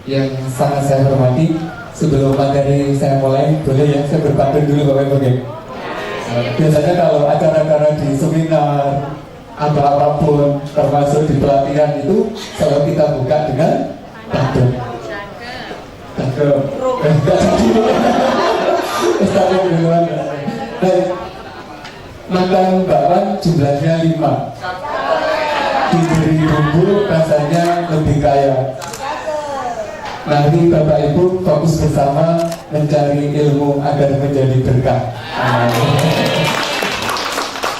yang sangat saya hormati. Sebelum materi saya mulai, boleh ya saya berpantun dulu Bapak Ibu ya. Biasanya kalau acara-acara di seminar atau apapun, termasuk di pelatihan itu, selalu kita buka dengan pantun. Cakep. Baik, makan bakwan jumlahnya 5, diberi bumbu rasanya lebih kaya. Mari Bapak Ibu fokus bersama mencari ilmu agar menjadi berkah.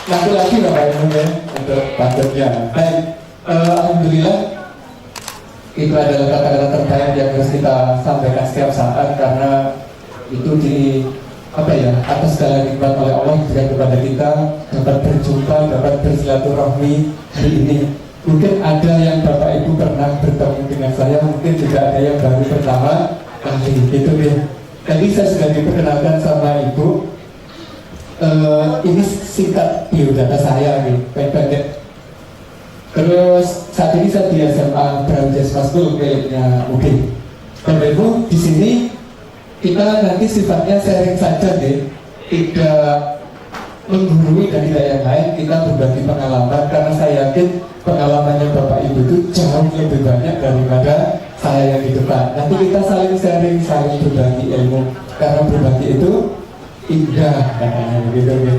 Nanti lagi Bapak Ibu ya untuk pantunnya. Baik, alhamdulillah itu adalah kata-kata terbaik yang harus kita sampaikan setiap saat, karena itu di atas segala nikmat oleh Allah yang kepada kita dapat berjumpa, dapat bersilaturahmi hari ini. Mungkin ada yang Bapak Ibu pernah bertemu dengan saya, mungkin juga ada yang baru pertama kali gitu ya. Tadi saya sudah diperkenalkan sama Ibu. Ini singkat biodata saya nih, pendek. Terus saat ini saya di SMA Brawijaya School miliknya UB. Bapak Ibu, di sini kita nanti sifatnya sharing saja deh, tidak menggurui dan tidak yang lain. Kita berbagi pengalaman, karena saya yakin pengalamannya Bapak Ibu itu jauh lebih banyak daripada saya yang di depan. Nanti kita saling sharing, saling berbagi ilmu, karena berbagi itu indah katanya begitu ya.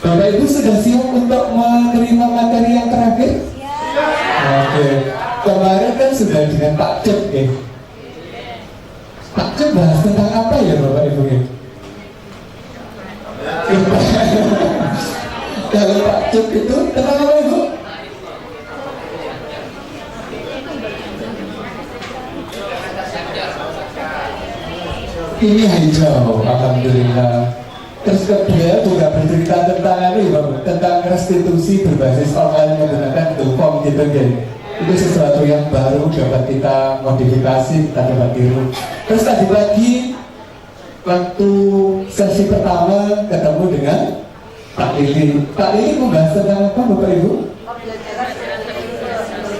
Bapak Ibu sudah siap untuk menerima materi yang terakhir? Oke. Kemarin kan sudah dengan Pak Cep ya. Pak Cep bahas tentang apa ya Bapak Ibu ya? Kalau Pak Cep itu tentang apa Ibu? Ini hijau, alhamdulillah. Terus beliau juga bercerita tentang restitusi berbasis online menggunakan Google gitu kan. Itu sesuatu yang baru, dapat kita modifikasi, kita dapat tiru. Terus tadi pagi waktu sesi pertama ketemu dengan Pak Lili. Pak Lili membahas tentang apa Bapak Ibu?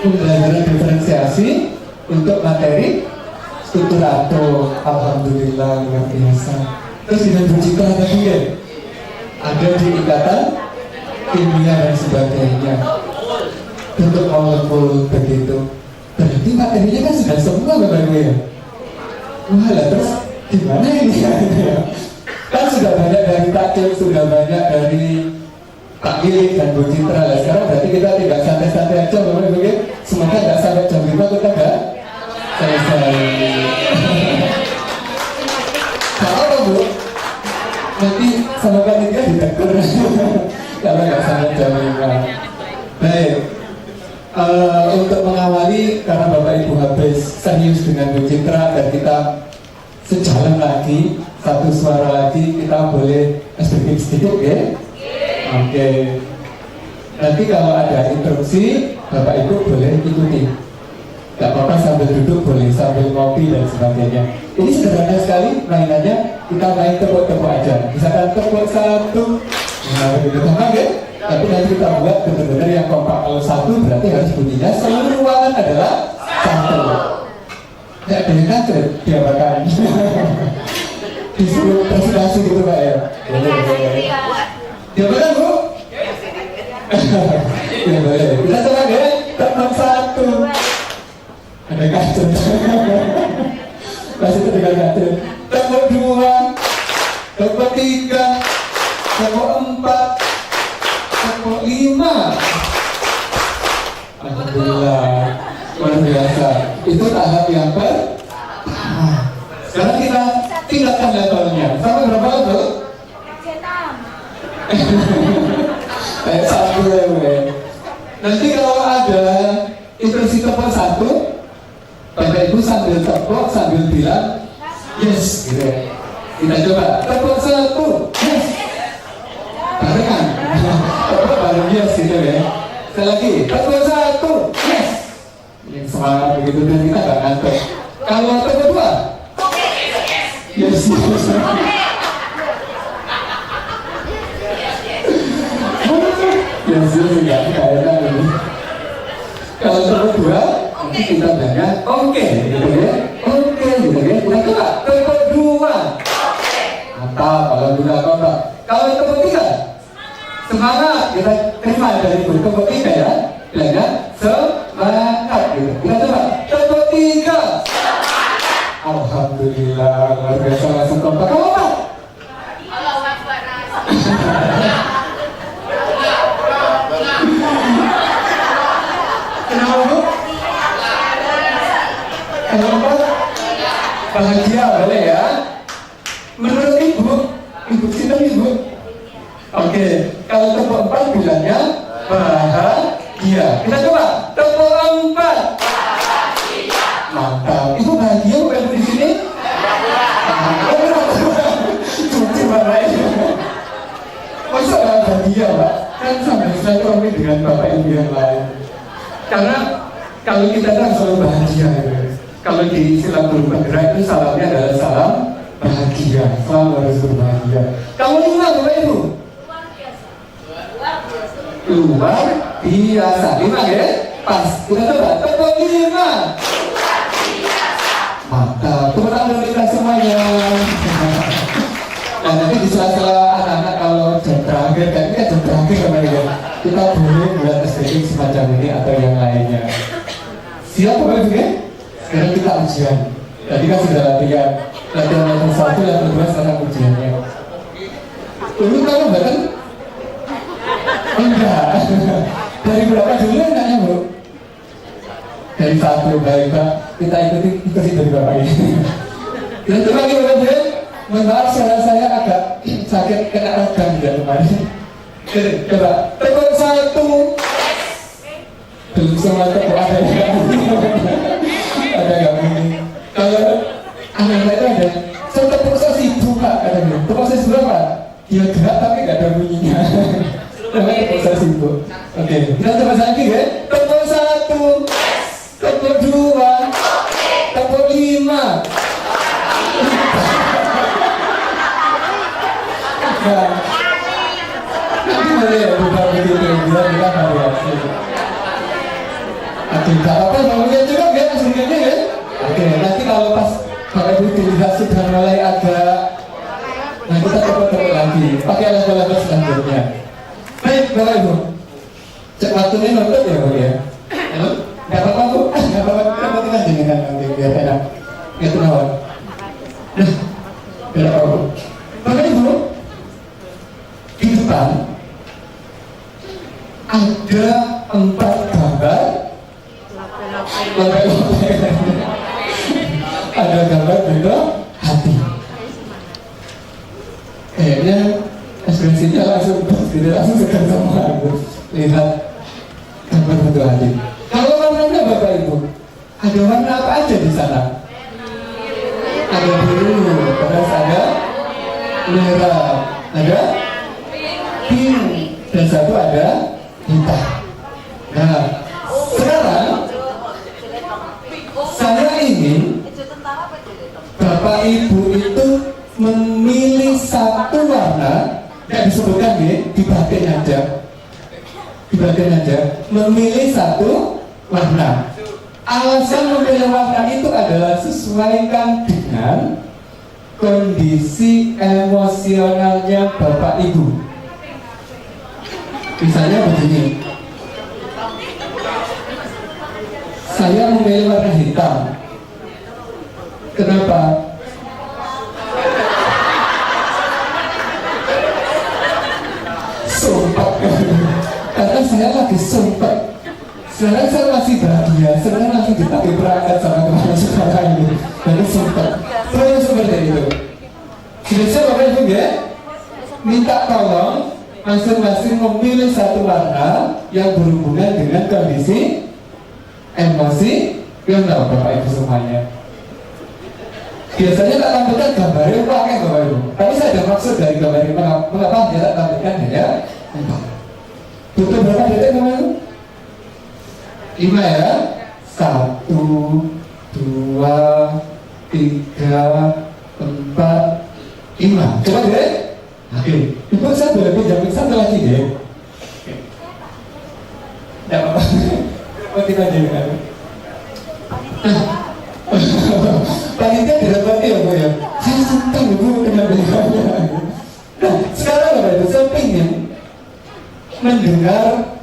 Pembelajaran diferensiasi untuk materi strukturator. Alhamdulillah, luar biasa. Terus dengan bercita tadi ya, ada di ikatan kimia dan sebagainya, bentuk molekul begitu. Berarti materinya kan sudah semua Bapak Ibu ya. Wah lah, terus gimana ini ya? Kan sudah banyak dari Pak Cil, sudah banyak dari Pak Giling dan Bu Citra lah. Sekarang berarti kita tidak santai-santai aja Bapak Ibu ya. Semoga nggak sampai jam 5 kita nggak selesai. Kalau Bu, nanti sama panitia ditegur kalau nggak sampai jam 5. Baik, untuk mengawali, karena Bapak Ibu habis serius dengan Bu Citra dan kita sejalan lagi, satu suara lagi, kita boleh sedikit sedikit ya. Oke. Nanti kalau ada interupsi, Bapak Ibu boleh ikuti. Gak apa-apa, sambil duduk boleh, sambil ngopi dan sebagainya. Ini sederhana sekali mainannya, kita main tepuk-tepuk aja. Misalkan tepuk satu, nah begitu gampang ya. Tapi nanti kita buat benar-benar yang kompak. Kalau satu berarti harus bunyinya seluruh ruangan adalah satu. Tidak ada yang kaget, diapakan. Disuruh presentasi gitu Pak ya. Diapakan Bu? Ya boleh. Kita coba ya, tepuk satu. Ada kaget. Masih terdengar kaget. Tepuk dua, tepuk tiga, tepuk empat, tepuk lima. Alhamdulillah, luar biasa. Itu tahap yang pertama. Sekarang kita tingkatkan levelnya. Sampai berapa level? Kayak satu level. Nanti kalau ada instruksi tepuk satu, Bapak Ibu sambil tepuk, sambil bilang yes, gitu ya. Kita coba, tepuk satu, yes. Barengan, tepuk bareng yes, gitu ya. Sekali lagi, tepuk satu, yes. Yang semangat begitu, dan kita gak ngantuk. Kalau tepuk dua, yes, yes. Yes, yes, enggak enak ini. Kalau tepuk dua, nanti kita kita bilangnya oke, gitu ya. Oke, gitu ya. Kita coba tepuk dua. Atau kalau dua kompak. Kalau tepuk tiga, semangat. Kita terima dari ibu tepuk tiga ya. Bilangnya semangat. Gitu. Kita coba tepuk tiga. Alhamdulillah, luar biasa langsung kompak. Kompak. Kenapa Bu? Kenapa? Bahagia boleh ya? Menurut Ibu cinta Ibu? Oke, kalau tepuk 4 bilangnya bahagia. Kita coba tepuk 4. Mantap. Ibu bahagia bukan di sini? Coba lain. Masa nggak bahagia Pak? Kan sampai silaturahmi dengan Bapak Ibu yang lain. Karena kalau kita kan selalu bahagia ya. Kalau di silaturahmi bergerak itu salamnya adalah salam bahagia. Selalu harus berbahagia. Kamu lima Bapak Ibu? Luar biasa. 5 ya? Pas. Kita coba tepuk 5. Mantap. Tepuk tangan dulu kita semuanya. Nah nanti di sela-sela anak-anak kalau jam terakhir kan ini kan jam terakhir kemarin ya. Kita boleh buat estetik semacam ini atau yang lainnya. Siap Bapak Ibu ya? Sekarang kita ujian. Tadi kan sudah latihan level 1, level 2, sekarang ujiannya. Dulu kamu bahkan enggak. Dari berapa dulu enaknya Bu? Dari 1, baik Pak. Kita ikuti dari Bapak ini. Kita coba lagi Bapak Ibu. Mohon maaf suara saya agak sakit kena radang ya kemarin. Coba tepuk 1. Belum semua tepuk ada yang ada yang bunyi. Kalau anak-anak itu ada saya tepuk sesibu Pak katanya. Tepuk sesibu berapa? Dia gerak tapi nggak ada bunyinya. Namanya tepuk sesibu. Oke, kita coba lagi ya. Tepuk 1, tepuk 2, tepuk 5. Nah, nanti boleh ya bukan begitu biar kita variasi. Oke, nggak apa-apa bangunnya juga ya langsung aja ya. Oke, nanti kalau pas Bapak Ibu dilihat sudah mulai agak, nah kita tepuk-tepuk lagi. Pakai level-level selanjutnya. Baik Bapak Ibu, waktunya nonton ya Bu ya. Nggak apa-apa Bu, nggak apa-apa. Kita tinggal dengan nanti biar enak. Gitu nawar. Nah, biar apa Bu? Bapak Ibu. Di depan ada 4 gambar. Ada gambar juga hati. Kayaknya ekspresinya langsung segan sama aku. Lihat gambar bentuk hati. Kalau warnanya Bapak Ibu, ada warna apa aja di sana? Ada biru, terus ada merah, ada pink, dan satu ada hitam. Nah, sekarang saya ingin Bapak Ibu itu memilih satu warna, tidak disebutkan ya, dibatin aja, memilih satu warna. Alasan memilih warna itu adalah sesuaikan dengan kondisi emosionalnya Bapak Ibu. Misalnya begini, saya memilih warna hitam. Kenapa? Sumpah. Karena saya lagi sumpah. Sekarang saya masih bahagia. Sekarang lagi dipakai perangkat sama teman sekarang ini. Jadi sumpah. Terus seperti itu. Sudah Bapak Ibu ya? Minta tolong masing-masing memilih satu warna yang berhubungan dengan kondisi emosi yang tahu Bapak Ibu semuanya. Biasanya tak tampilkan gambarnya pakai Bapak Ibu. Tapi saya ada maksud dari gambar ini. Mengapa dia tak tampilkan ya? Butuh berapa detik Bapak Ibu? 5 ya? 1, 2, 3, 4, 5. Coba deh. Oke, Ibu saya boleh pinjam satu lagi deh. Tidak apa-apa. Mau kita jadi Panitia direpati ya Bu ya. Saya senang Bu dengan beliaunya. Nah sekarang apa itu? Saya pengen mendengar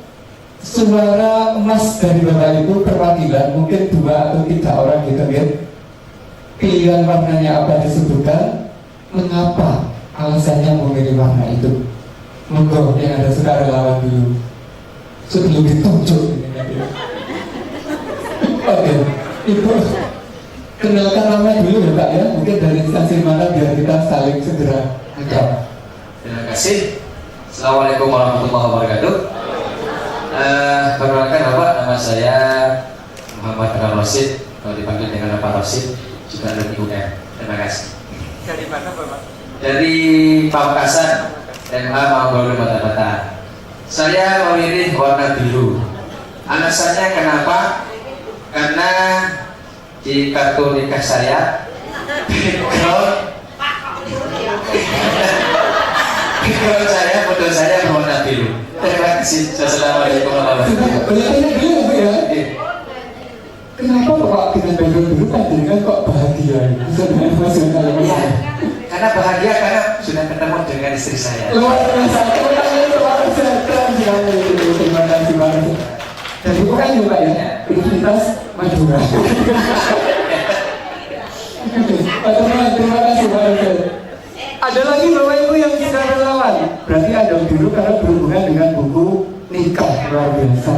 suara emas dari Bapak Ibu perwakilan, mungkin 2 atau 3 orang gitu ya. Pilihan warnanya apa disebutkan, mengapa alasannya memilih warna itu. Monggo yang ada suka relawan dulu sebelum ditunjuk. Oke, Ibu kenalkan nama dulu ya Pak ya, mungkin dari instansi mana biar kita saling segera agak. Terima kasih. Assalamualaikum warahmatullahi wabarakatuh. Perkenalkan Bapak, nama saya Muhammad Rasid, kalau dipanggil dengan Bapak Rasid, juga dari UM. Terima kasih. Dari mana Bapak? Dari Pamekasan, MA Manggolo Bata-Bata. Saya memilih warna biru. Alasannya kenapa? Karena di kartu nikah saya background saya, foto saya berwarna biru. Terima kasih. Assalamualaikum warahmatullahi wabarakatuh. Bertanya dulu Bu ya. Kenapa Bapak dengan background biru kan dengan kok bahagia? Sebenarnya maksudnya Ya, karena bahagia karena sudah ketemu dengan istri saya. luar biasa. Terima kasih banget. Dan Ibu kan juga ya, Universitas Madura. Teman-teman, terima kasih banget. Ada lagi Bapak Ibu yang sudah relawan. Berarti ada biru karena berhubungan dengan buku nikah, luar biasa.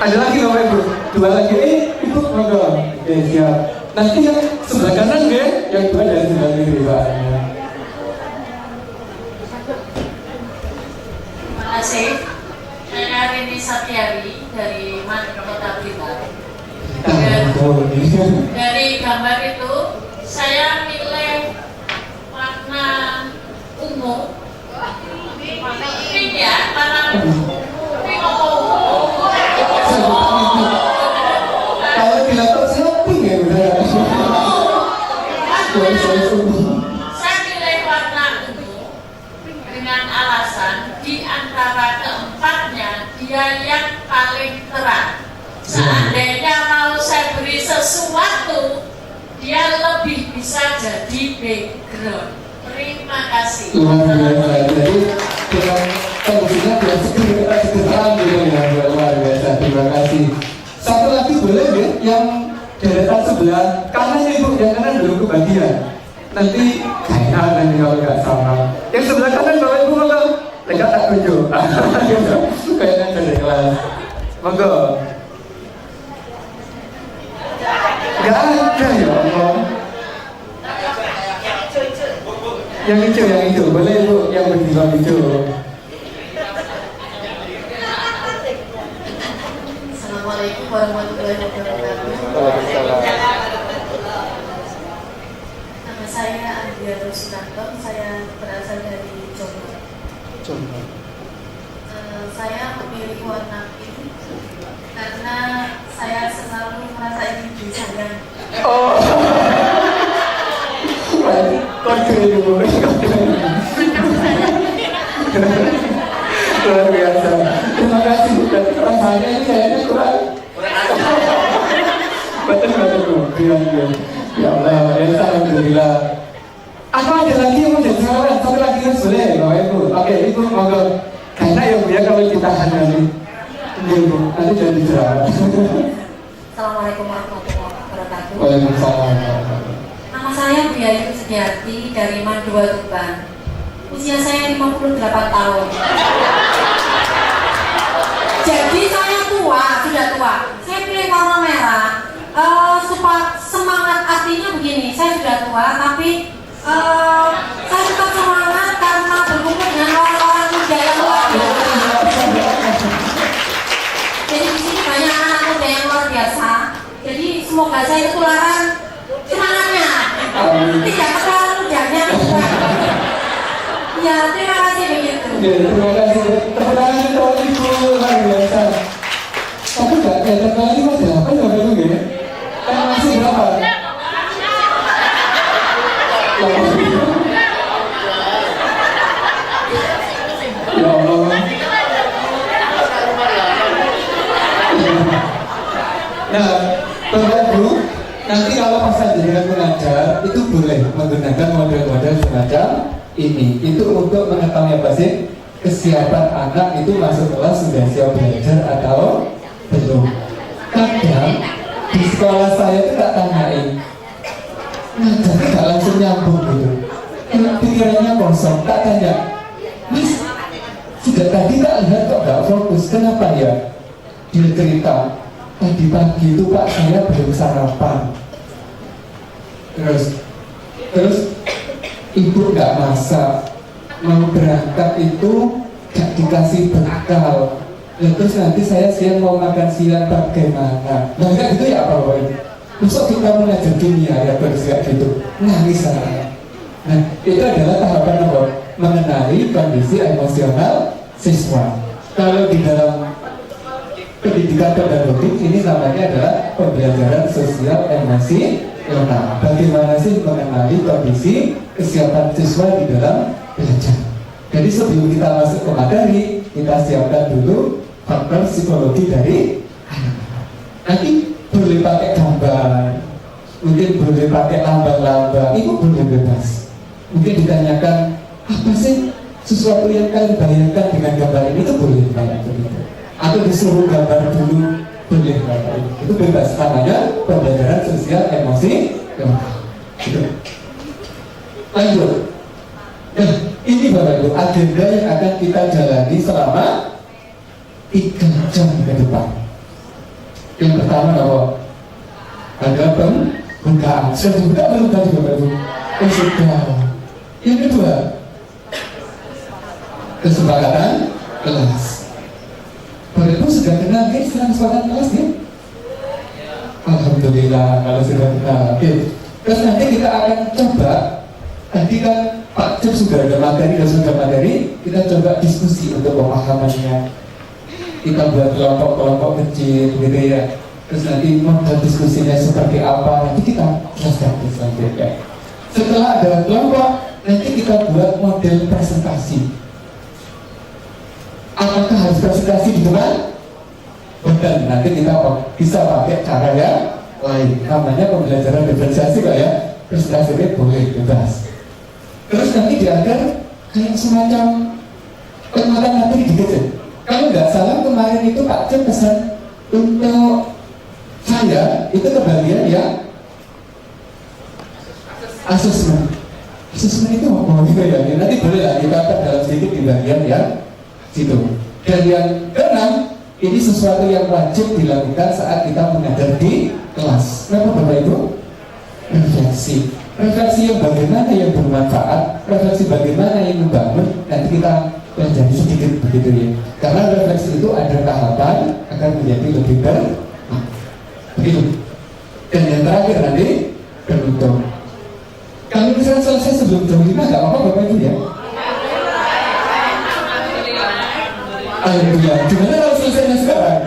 Ada lagi Bapak Ibu, 2 lagi. Ibu monggo. Oke siap. Nanti yang sebelah kanan ya, yang 2 dari sebelah kiri Pak. Terima kasih. Saya Rini Satyari dari Madura Kota Blitar. Dari gambar itu saya pilih warna ungu. Pink ya, warna pink apa ungu? Kalau di laptop saya pink ya benar. Saya pilih warna ungu dengan alasan di antara keempatnya dia yang paling terang. Seandainya mau saya beri sesuatu, dia lebih bisa jadi background. Terima kasih. Luar biasa. Jadi dengan kondisinya tidak segera gitu ya, luar biasa. Terima kasih. Satu lagi boleh ya, yang deretan sebelah kanan Ibu, yang kanan belum kebagian. Nanti kayaknya nanti kalau nggak salah. Yang sebelah kanan Bapak Ibu monggo. Tegak tak tunjuk. Kayaknya dari kelas. Monggo. Gak ada ya Allah. Yang hijau, boleh Bu, yang berjiwa hijau. Assalamualaikum warahmatullahi wabarakatuh. Nama saya Andrea Rusitanto, saya berasal dari Jombang. Saya memilih warna pink karena saya selalu merasa ingin disayang. Oh. Kode Ibu. Luar biasa. Terima kasih. Dan rasanya ini kayaknya kurang. Betul. Ya Allah, ya alhamdulillah. Apa ada lagi yang mau jadi saran? Satu lagi kan boleh, Bapak Ibu. Oke, Ibu monggo. Karena ya Bu ya kalau kita hanya Ibu, nanti jadi jerawat. Assalamualaikum warahmatullahi wabarakatuh. Waalaikumsalam. Nama saya Biayu Sediati dari Madura Tuban. Usia saya 58 tahun. Jadi saya sudah tua. Saya pilih warna merah. Supaya semangat, artinya begini, saya sudah tua tapi saya tetap semangat karena berkumpul dengan orang-orang muda yang luar biasa. Jadi di sini banyak anak muda yang luar biasa. Jadi semoga saya ketularan semangatnya. Tidak ketularan mudanya. Ya, terima kasih begitu. Terima kasih. Tepuk tangan untuk Ibu luar biasa. Tapi nggak kelihatan kali masih apa ya Bapak Ibu ya? Kan masih berapa? Ya Allah. Nah, Bapak Ibu, nanti kalau pas jenengan mengajar itu boleh menggunakan model-model semacam ini. Itu untuk mengetahui apa sih kesiapan anak itu masuk kelas sudah siap belajar atau belum. Kadang di sekolah saya itu tak tanyain, ngajarnya gak langsung nyambung gitu. Pikirannya kosong, tak tanya, Mas, sudah tadi tak lihat kok gak fokus, kenapa ya? Dia cerita, tadi pagi itu Pak saya belum sarapan. Terus ibu gak masak, mau berangkat itu gak dikasih bekal. Terus nanti saya siang mau makan siang bagaimana? Nah kayak gitu ya apa Bapak? Besok kita mengajar kimia ya bersiap gitu, nangis saya. Nah itu adalah tahapan apa? Mengenali kondisi emosional siswa. Kalau di dalam pendidikan pedagogik ini namanya adalah pembelajaran sosial emosional. Bagaimana sih mengenali kondisi kesiapan siswa di dalam belajar. Jadi sebelum kita masuk ke materi, kita siapkan dulu faktor psikologi dari anak. Nanti boleh pakai gambar, mungkin boleh pakai lambang-lambang, itu boleh bebas. Mungkin ditanyakan, apa sih sesuatu yang kalian bayangkan dengan gambar ini, itu boleh kayak begitu. Atau disuruh gambar dulu, boleh kayak itu bebas. Namanya pembelajaran sosial emosi. Gitu. Lanjut. Nah, ini Bapak Ibu agenda yang akan kita jalani selama 3 jam ke depan. Yang pertama apa? Ada pembukaan. Sudah dibuka belum tadi Bapak Ibu? Sudah. Yang kedua, kesepakatan kelas. Bapak Ibu sudah kenal kan istilah kesepakatan kelas ya? Alhamdulillah kalau sudah kenal. Oke. Terus nanti kita akan coba. Tadi kan Pak Cep sudah ada materi dan sudah materi, kita coba diskusi untuk pemahamannya. Kita buat kelompok-kelompok kecil gitu ya. Terus nanti model diskusinya seperti apa, nanti kita jelaskan selanjutnya. Setelah ada kelompok, nanti kita buat model presentasi. Apakah harus presentasi di depan? Bukan, nanti kita bisa pakai cara yang lain. Namanya pembelajaran diferensiasi kok ya. Presentasinya boleh bebas. Terus nanti diajar kayak semacam penguatan materi dikit. Kalau nggak salah kemarin itu Pak Cem pesan untuk saya itu kebagian ya asesmen. Asesmen itu mau juga ya. Nanti boleh lah kita dalam sedikit di bagian ya situ. Dan yang keenam, ini sesuatu yang wajib dilakukan saat kita mengajar di kelas. Kenapa Bapak Ibu? Refleksi. Refleksi yang bagaimana yang bermanfaat, refleksi bagaimana yang membangun, nanti kita pelajari sedikit begitu ya. Karena refleksi itu ada tahapan akan menjadi lebih begitu. Dan yang terakhir nanti penutup. Kalau misalnya selesai sebelum jam 5 nggak apa-apa Bapak Ibu ya. Alhamdulillah. Gimana kalau selesainya sekarang?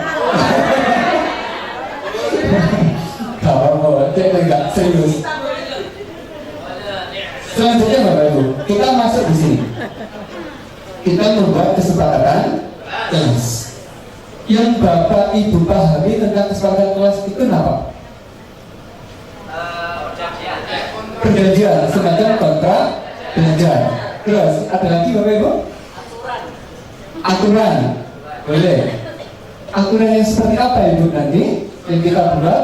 Gak apa-apa, saya nggak serius. Selanjutnya Bapak Ibu, kita masuk di sini. Kita membuat kesepakatan kelas. Yang Bapak Ibu pahami tentang kesepakatan kelas itu apa? Perjanjian, semacam kontrak belajar. Terus ada lagi Bapak Ibu? Aturan, boleh. Aturan yang seperti apa Ibu nanti yang kita buat?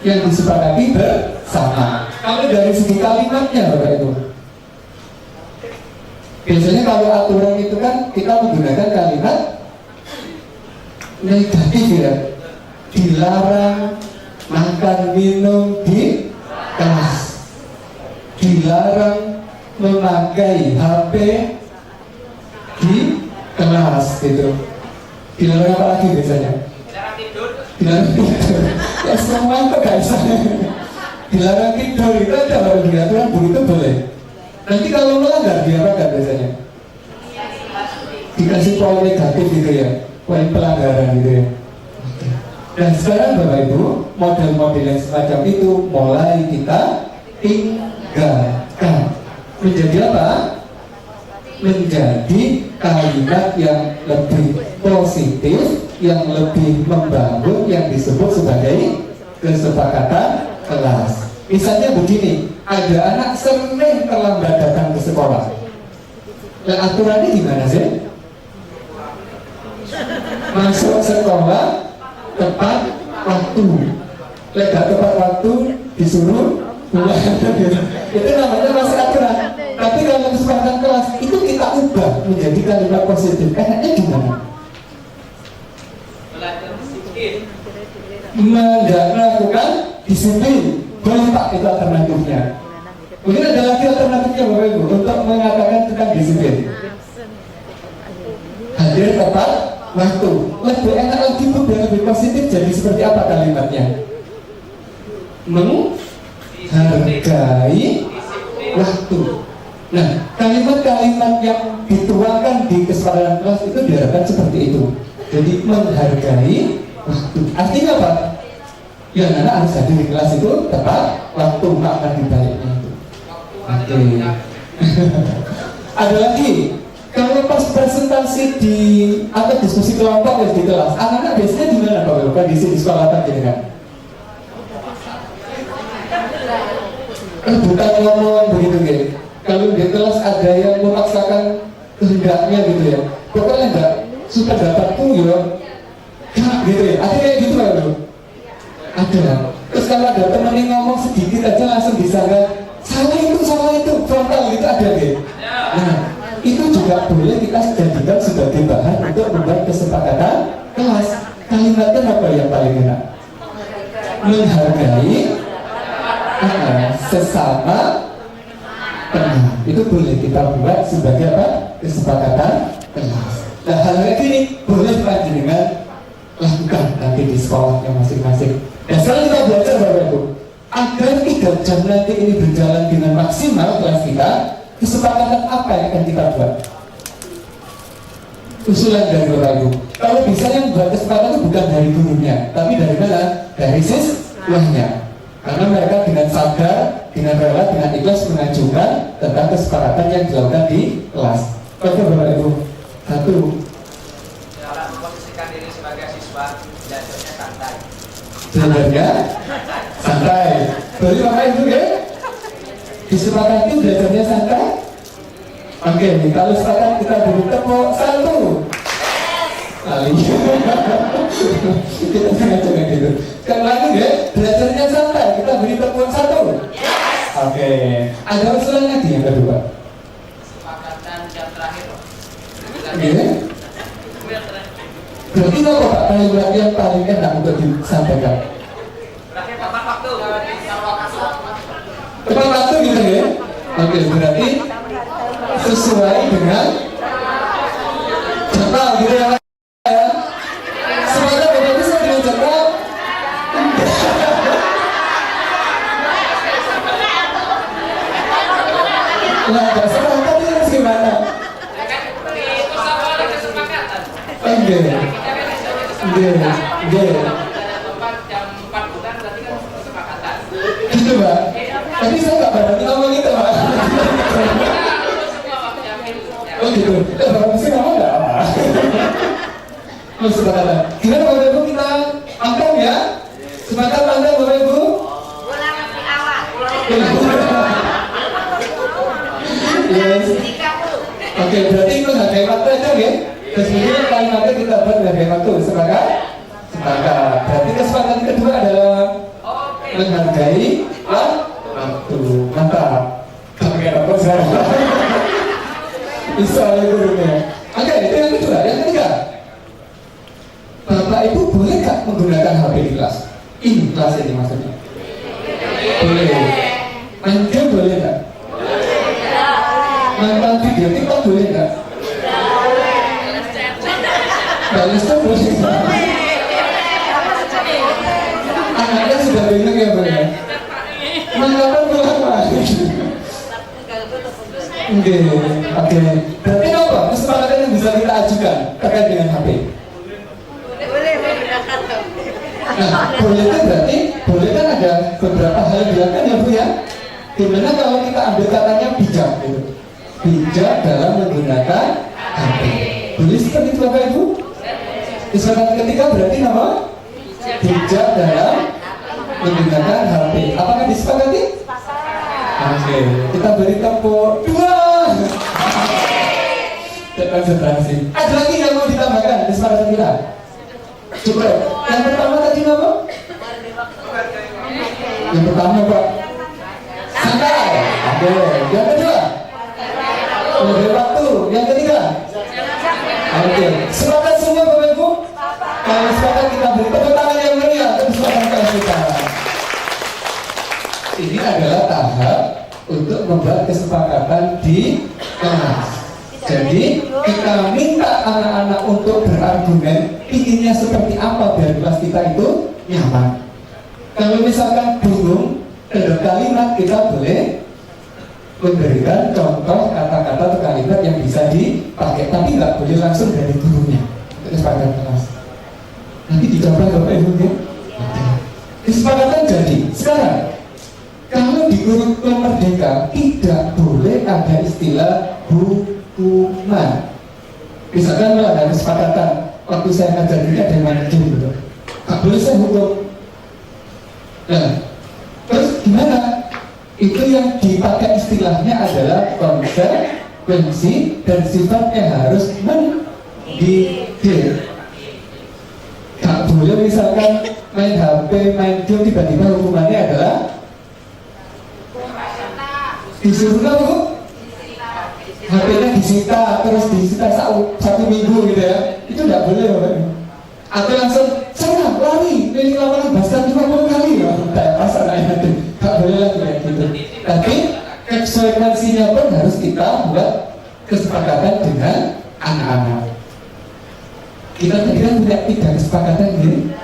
Yang disepakati bersama. Kalau dari segi kalimatnya Bapak Ibu, biasanya kalau aturan itu kan kita menggunakan kalimat negatif ya. Dilarang makan minum di kelas, dilarang memakai HP di kelas gitu. Dilarang apa lagi biasanya? Dilarang tidur. Ya semua itu gak bisa. Dilarang tidur itu ada baru di aturan begitu boleh. Nanti kalau melanggar diapakan biasanya? Dikasih poin negatif gitu ya, poin pelanggaran gitu ya. Dan sekarang Bapak Ibu, model-model yang semacam itu mulai kita tinggalkan. Menjadi apa? Menjadi kalimat yang lebih positif, yang lebih membangun yang disebut sebagai kesepakatan kelas. Misalnya begini, ada anak sering terlambat datang ke sekolah. Nah, aturannya gimana sih? Masuk sekolah tepat waktu. Ledak tepat waktu disuruh pulang. Itu namanya masih aturan. Tapi kalau kesepakatan kelas itu kita ubah menjadi kalimat positif. Enaknya gimana? Tidak melakukan disiplin. Boleh Pak, itu alternatifnya. Mungkin ada lagi alternatifnya Bapak Ibu untuk mengatakan tentang disiplin. Hadir tepat waktu. Lebih enak lagi Bu, dan lebih positif. Jadi seperti apa kalimatnya? Menghargai waktu. Nah, kalimat-kalimat yang dituangkan di kesepakatan kelas itu diharapkan seperti itu. Jadi menghargai waktu. Artinya apa? Ya, anak harus hadir di kelas itu tepat waktu, makna dibaliknya itu. Oke. Ada lagi, kalau pas presentasi di atau diskusi kelompok di kelas, anak-anak biasanya gimana Pak? Kondisi di sekolah tadi kan? Bukan ngomong begitu gitu. Kalau di kelas ada yang memaksakan kehendaknya gitu ya, pokoknya enggak suka dapatku ya, gitu ya. Ada kayak gitu Pak Bro? Ada. Terus kalau ada teman yang ngomong sedikit aja langsung disangka salah itu frontal gitu, ada gitu. Nah, itu juga boleh kita jadikan sebagai bahan untuk membuat kesepakatan kelas. Kalimatnya apa yang paling enak? Menghargai sesama teman. Itu boleh kita buat sebagai apa? Kesepakatan kelas. Nah, hal kayak gini boleh panjenengan lakukan nanti di sekolahnya masing-masing. Dan sekarang kita belajar Bapak Ibu, agar 3 jam nanti ini berjalan dengan maksimal kelas kita, kesepakatan apa yang akan kita buat? Usulan dari Bapak Ibu. Kalau bisa yang buat kesepakatan itu bukan dari gurunya, tapi dari mana? Dari siswanya. Karena mereka dengan sadar, dengan rela, dengan ikhlas mengajukan tentang kesepakatan yang dilakukan di kelas. Oke Bapak Ibu. 1. Cara memposisikan diri sebagai siswa, belajarnya santai. Belajarnya santai. Berarti Bapak Ibu ya? Disepakati belajarnya santai. Oke, kalau sekarang kita beri tepuk 1 kali. Kita sengaja kayak gitu. Sekali lagi ya, belajarnya santai. Kita beri tepuk 1. Oke. Ada usulan lagi yang kedua? Kesepakatan jam terakhir. Oke. Berarti apa Pak kalimat yang paling enak untuk disampaikan? Terakhir tepat waktu. Tepat waktu gitu ya? Oke, berarti sesuai dengan jadwal gitu ya. Semoga Bapak bisa dengan jadwal. Nah, dasar tadi harus gimana? Itu sama ada kesepakatan. Oke. Tempat jam 4 bulan berarti kan kesepakatan. Gitu Pak. Tapi saya nggak berani ngomong gitu Pak. Oh gitu. Bapak mesti ngomong nggak apa? Kesepakatan. Gimana Bapak Ibu kita angkat ya? Sepakat angkat Bapak Ibu? Ulang lebih awal. Yes. Oke, berarti itu hargai waktu aja ya. Terus kemudian kalimatnya kita buat hargai waktu. Sepakat? Sepakat. Berarti kesepakatan kedua adalah menghargai waktu. Mantap. Pakai apa sekarang? Bisa ya gurunya. Oke, itu yang kedua. Yang ketiga, Bapak Ibu boleh nggak menggunakan HP di kelas? Ini kelas ini maksudnya. Boleh. Main game boleh nggak? Nonton video TikTok boleh nggak? Balas tuh boleh nggak? Anaknya sudah bingung ya Bang ya? Mengapa pulang lagi? Oke. Berarti apa kesepakatan yang bisa kita ajukan terkait dengan HP? Nah, boleh kan berarti, boleh kan ada beberapa hal yang dilakukan ya Bu ya? Gimana kalau kita ambil katanya bijak gitu? Bijak dalam menggunakan HP. Boleh seperti itu Bapak Ibu? Kesepakatan ketiga berarti apa? Bijak dalam menggunakan HP. Apakah disepakati? Oke, kita beri tepuk 2. Konsentrasi. Ada lagi yang mau ditambahkan kesepakatan kita? Cukup. Yang pertama tadi apa? Yang pertama Pak, santai. Oke. Yang kedua, memberi waktu. Yang ketiga, oke. Sepakat semua Bapak Ibu? Kalau sepakat kita beri tepuk tangan yang meriah untuk kesepakatan kita. Ini adalah tahap untuk membuat kesepakatan di kelas. Jadi kita minta anak-anak untuk berargumen inginnya seperti apa biar kelas kita itu nyaman. Kalau misalkan bingung dalam kalimat, kita boleh memberikan contoh kata-kata atau kalimat yang bisa dipakai, tapi nggak boleh langsung dari gurunya untuk kesepakatan kelas. Nanti dicoba Bapak Ibu ya. Kesepakatan jadi sekarang. Kalau di kurikulum Merdeka tidak boleh ada istilah hukuman. Misalkan kalau ada kesepakatan waktu saya ngajar ini ada yang main game gitu, nggak boleh saya hukum. Nah, terus gimana? Itu yang dipakai istilahnya adalah konsekuensi dan sifatnya harus mendidik. Nggak boleh misalkan main HP, main game tiba-tiba hukumannya adalah disuruh Bu, HP-nya disita, terus disita 1 minggu gitu ya. Itu tidak boleh Bapak. Atau langsung sana lari keliling lapangan basket 50 kali ya. Tidak pas anaknya itu. Tidak boleh lagi kayak gitu. Tapi konsekuensinya pun harus kita buat kesepakatan dengan anak-anak. Kita tadi kan punya 3 kesepakatan ini.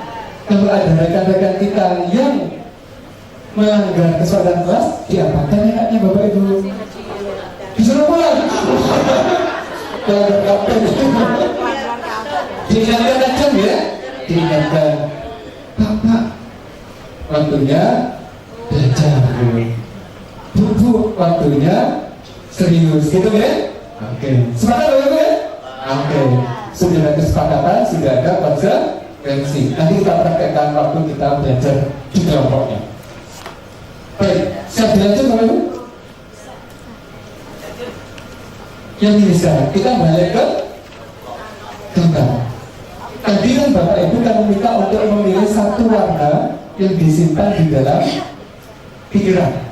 Kalau ada rekan-rekan kita yang melanggar kesepakatan kelas, diapakan enaknya Bapak Ibu? Disuruh pulang. Diingatkan aja ya, diingatkan. Pak, waktunya belajar. Bu, waktunya serius, gitu ya? Oke. Sepakat Bapak Ibu ya? Oke. Sudah ada kesepakatan, sudah ada konsekuensi. Nanti kita praktekkan waktu kita belajar di kelompoknya. Baik, siap dilanjut Bapak Ibu? Yang ini sekarang, kita balik ke gambar. Tadi kan Bapak Ibu kan meminta untuk memilih satu warna yang disimpan di dalam pikiran.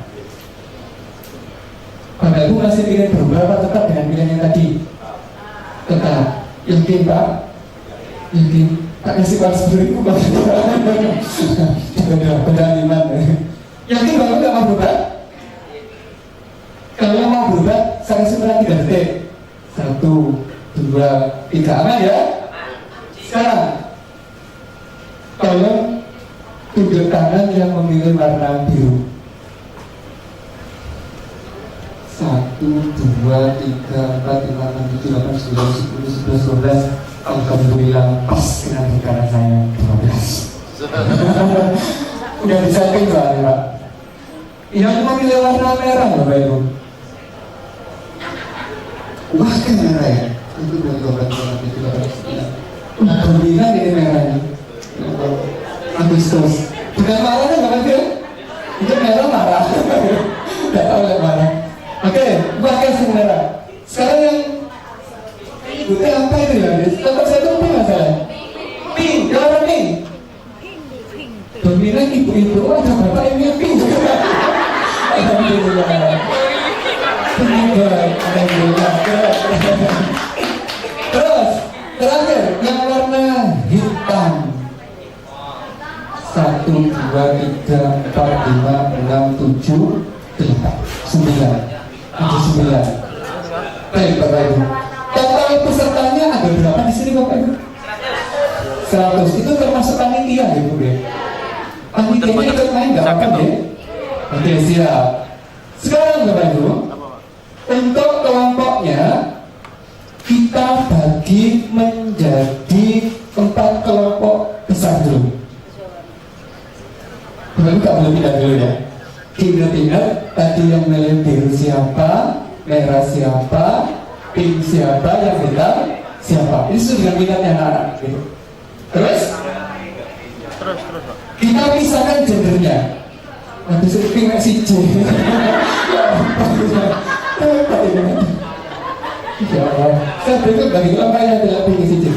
Bapak Ibu masih ingin berubah apa tetap dengan pilihan yang tadi? Tetap. Yakin Pak? Yakin? Tak kasih pas beriku Pak. Beda iman. Yakin Bapak nggak mau berubah? Kalau mau berubah, saya kasih 3 detik. 1, 2, 3, aman ya? Sekarang, tolong tunjuk tangan yang memilih warna biru. 1, 2, 3, 4, 5, 6, 7, 8, 9, 10, 11, 12. Alhamdulillah pas dengan lingkaran saya 12. Udah bisa tinggal Pak. Yang memilih warna merah Bapak Ibu. Wah kan merah ya. Itu dari 12, 13, 14, 15. Dominan ini merahnya. Agustus. Bukan marah kan Bapak Ibu? Itu merah marah. Tidak tahu yang marah. Oke, pakai sing merah. Sekarang yang putih apa itu ya? Tempat saya itu pink nggak salah? Pink, kenapa pink? Dominan ibu-ibu, ada bapak yang pink. Alhamdulillah. Alhamdulillah. Terus terakhir yang warna hitam. 1, 2, 3, 4, 5, 6, 7, 8, 9. Ada 9. Baik Bapak Ibu. Total pesertanya ada berapa di sini Bapak Ibu? 100. Itu termasuk panitia ya Bu ya? Panitianya ikut main nggak apa-apa ya? Oke siap. Sekarang Bapak Ibu, untuk kelompoknya kita bagi menjadi 4 kelompok besar dulu. Bapak Ibu nggak boleh pindah dulu ya. Ingat-ingat tadi yang milih biru siapa, merah siapa, pink siapa, yang hitam siapa. Ini sudah dengan minatnya anak-anak gitu. Terus kita pisahkan gendernya. Nanti sering nggak sih ya Allah, saya berikut bagi orang yang tidak pilih sih.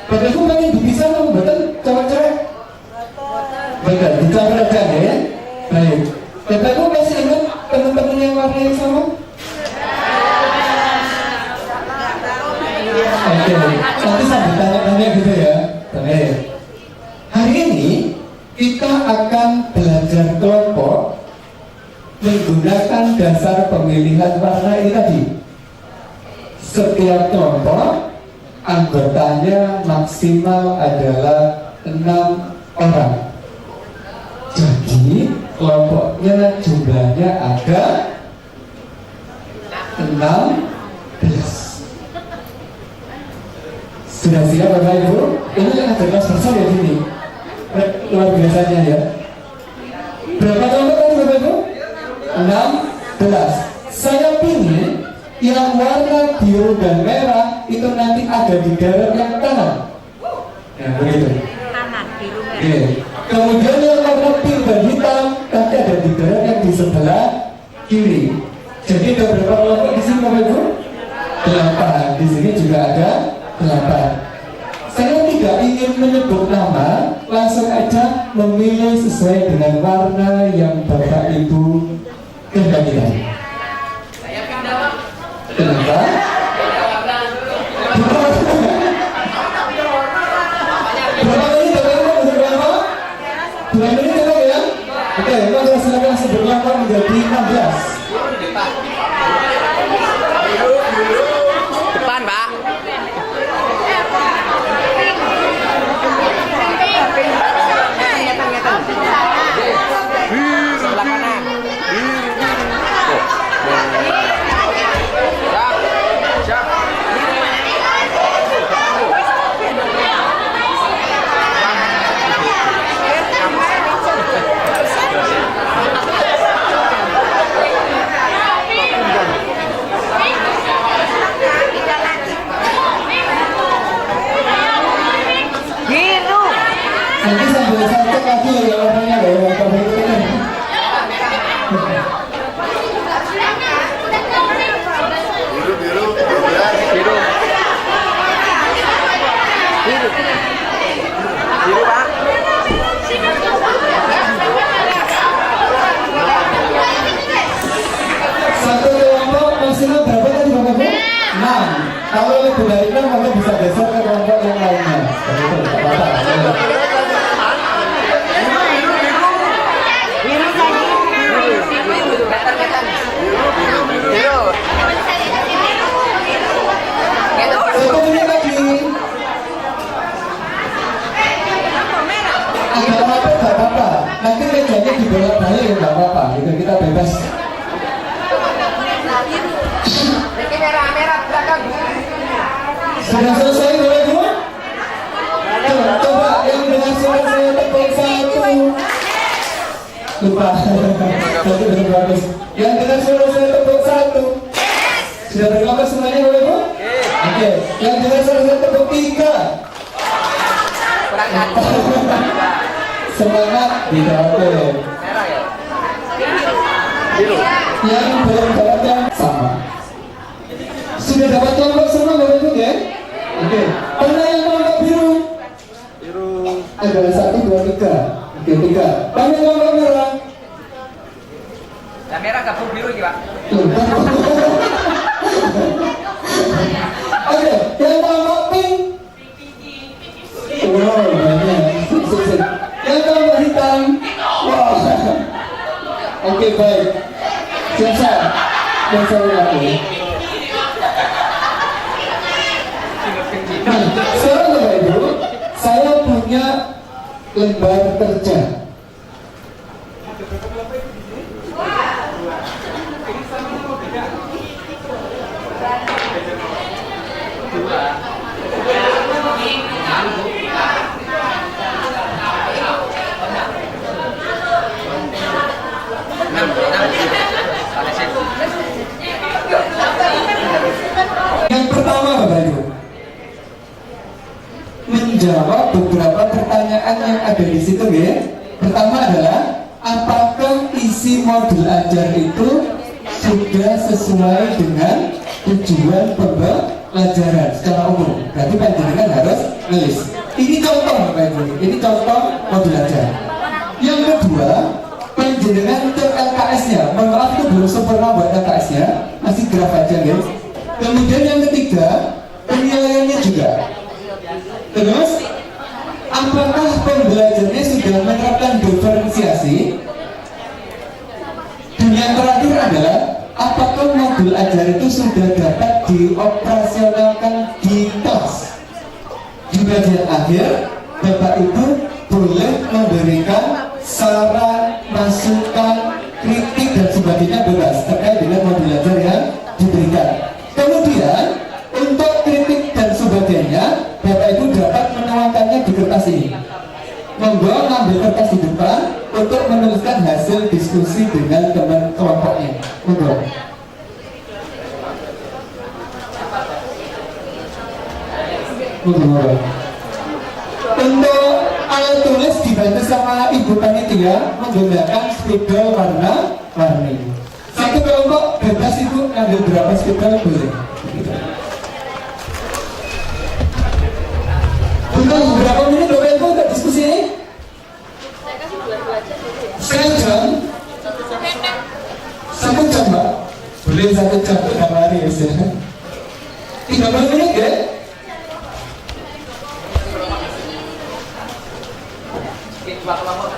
Padahal aku pengen dipisah dong, betul cewek-cewek. Betul, dicampurkan ya. Baik. Tapi aku masih ingat teman-teman yang warna yang sama. Oke, nanti sambil tanya-tanya gitu ya. Baik. Hari ini kita akan belajar kelompok menggunakan dasar pemilihan warna ini tadi. Setiap kelompok anggotanya maksimal adalah 6 orang. Jadi kelompoknya jumlahnya ada 16. Sudah siap Bapak Ibu? Ini kan ada kelas besar ya sini. Luar biasanya ya. Berapa kelompok tadi Bapak Ibu? 16. Saya pilih yang warna biru dan merah itu nanti ada di daerah yang kanan. Ya begitu. Kanan, biru merah. Oke. Kemudian yang warna pink dan hitam nanti ada di daerah yang di sebelah kiri. Jadi ada berapa kelompok di sini Bapak Ibu? 8. Di sini juga ada 8. Saya tidak ingin menyebut nama, langsung aja memilih sesuai dengan warna yang Bapak Ibu kehendaki. Kenapa? Berapa menit Bapak Ibu berapa? 2 menit Bapak ya? Oke, maka silakan sebut nama menjadi 16. Depan, Pak. Sebelah kanan. Siap. Biru. Nanti sambil satu lagi ya orangnya loh yang Bapak Ibu kan. Biru, Pak. Satu kelompok maksimal berapa tadi Bapak Ibu? 6. Kalau lebih dari 6 maka bisa geser ke kelompok yang lainnya. Begitu, tak apa-apa. Biru. Satu menit lagi. Agak apa nggak apa-apa. Nanti mejanya dibolak-balik ya nggak apa-apa. Gitu kita bebas. Ini merah belakang. Sudah selesai Bapak Ibu? Coba yang dengan suara saya tepuk 1. Lupa. Satu dengan bagus. Yang dengan suara saya tepuk 1. Sudah berkelompok semuanya Bapak Ibu? Oke. Yang dengan suara saya tepuk 3. Kurang satu. Semangat tidak oke. Merah ya. Biru. Yang belum dapat yang sama. Sudah dapat kelompok semua Bapak Ibu ya? Oke. Mana yang kelompok biru? Biru. Ada 1, 2, 3. Oke 3. Mana kelompok merah? Yang merah gabung biru iki, Pak. Oke, yang kelompok pink. Wow, banyak. Sip. Yang kelompok hitam. Wow. Oke, baik. Siap. Dan saya lagi. Nah, sekarang Bapak Ibu, saya punya lembar kerja. Yang pertama Bapak Ibu, menjawab beberapa pertanyaan yang ada di situ ya. Pertama adalah apakah isi modul ajar itu sudah sesuai dengan tujuan pembelajaran secara umum? Berarti panjenengan harus nulis. Ini contoh Bapak Ibu, ini contoh modul ajar. Yang kedua, panjenengan ke LKS-nya. Mohon maaf itu belum sempurna buat LKS-nya, masih graf aja ya. Kemudian yang ketiga, penilaiannya juga. Terus, apakah pembelajarnya sudah menerapkan diferensiasi? Dan yang terakhir adalah apakah modul ajar itu sudah dapat dioperasionalkan di kelas? Di bagian akhir, Bapak Ibu boleh memberikan saran, masukan, kritik dan sebagainya bebas terkait dengan modul ajar yang diberikan. Kemudian untuk kritik dan sebagainya, Bapak Ibu dapat menuangkannya di kertas ini. Monggo ngambil kertas di depan untuk menuliskan hasil diskusi dengan teman kelompoknya. Monggo. Monggo. Untuk alat tulis dibantu sama ibu panitia menggunakan spidol warna-warni. Satu kelompok bebas ibu ngambil berapa spidol boleh. Untuk beberapa menit Bapak Ibu untuk diskusi ini. Setengah jam. 1 jam Mbak. Boleh 1 jam untuk hari ya. 30 menit ya. Dua kelompok.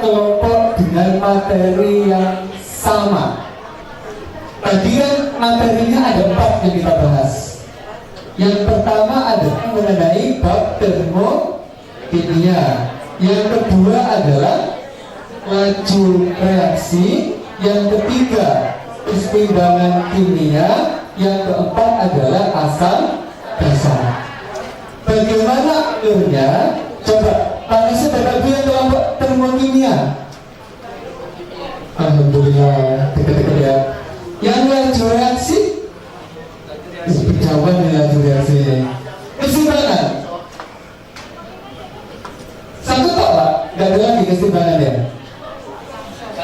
Kelompok dengan materi yang sama. Tadi kan materinya ada 4 yang kita bahas. Yang pertama adalah mengenai bab termokimia. Yang kedua adalah laju reaksi. Yang ketiga keseimbangan kimia. Yang keempat adalah asam basa. Bagaimana alurnya? Coba tanya Bapak Ibu yang kelompok termokimia. Alhamdulillah, dekat-dekat ya. Yang laju reaksi, berjauhan ya laju reaksi. Keseimbangan. Satu tak Pak, nggak ada lagi keseimbangan ya.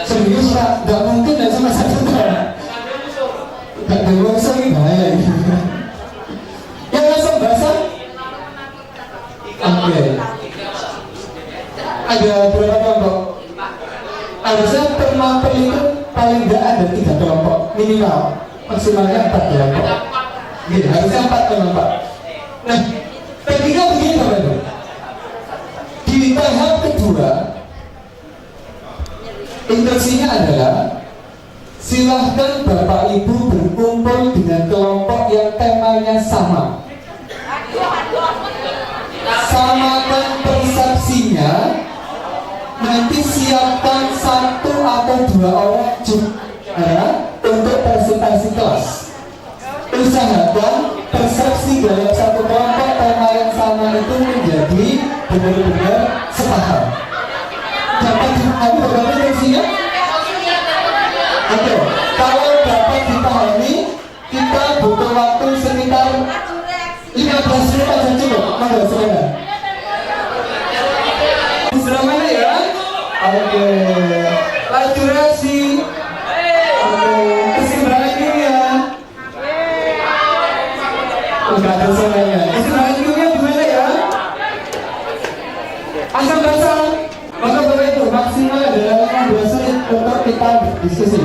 Serius Pak, nggak mungkin dan sama satu Pak. Nggak ada urusan ini bahaya ini. Yang asam basa. Oke. Ada berapa kelompok? Harusnya per mapel itu paling tidak ada 3 kelompok minimal, maksimalnya 4 kelompok. Gitu, harusnya 4 kelompok. Nah, Tahap kedua, instruksinya adalah silahkan Bapak Ibu berkumpul dengan kelompok yang temanya sama. Samakan persepsinya. Nanti siapkan 1 atau 2 orang juga untuk presentasi kelas. Usahakan persepsi dalam satu kelompok tema yang sama itu menjadi benar-benar sepaham. Dapat dipahami bagaimana instruksinya? Oke, kalau dapat dipahami, kita butuh waktu sekitar 15 menit aja cukup. Monggo silakan. Sudah mana ya? Oke, laju durasi. Oke, keseimbangan dunia. Enggak ada suaranya. Keseimbangan dunia gimana ya? Asal basal. Maka Bapak Ibu maksimal adalah 15 menit untuk kita diskusi.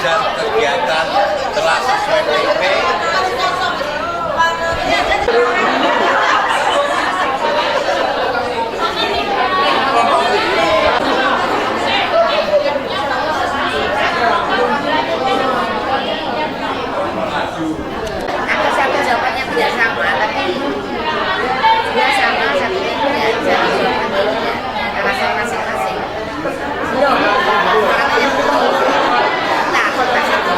Kegiatan telah sesuai PP. Satu jawabannya tidak sama, tapi dia sama, satunya tidak jadi rasa masing-masing. Belum, makanya nah, kota satu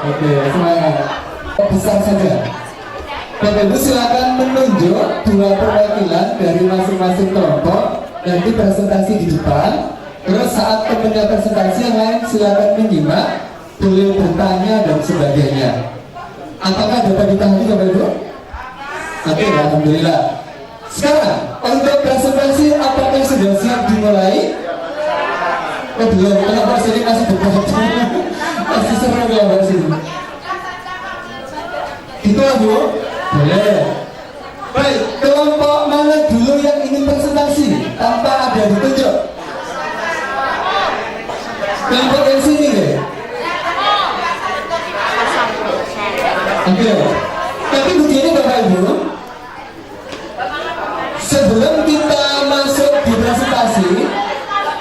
Oke, semangat. Besar saja. Bapak Ibu silakan menunjuk 2 perwakilan dari masing-masing kelompok. Nanti presentasi di depan. Terus saat temannya presentasi yang lain silakan menyimak, boleh bertanya dan sebagainya. Apakah dapat dipahami Bapak Ibu? Oke, alhamdulillah. Sekarang untuk presentasi apakah sudah siap dimulai? Oh belum, kenapa sini masih berbuat? Masih seru ya sini. Itu lah Bu? Boleh. Baik, kelompok mana dulu yang ingin presentasi tanpa ada ditunjuk? Kelompok yang sini deh. Oke. Tapi begini Bapak Ibu, sebelum kita masuk di presentasi,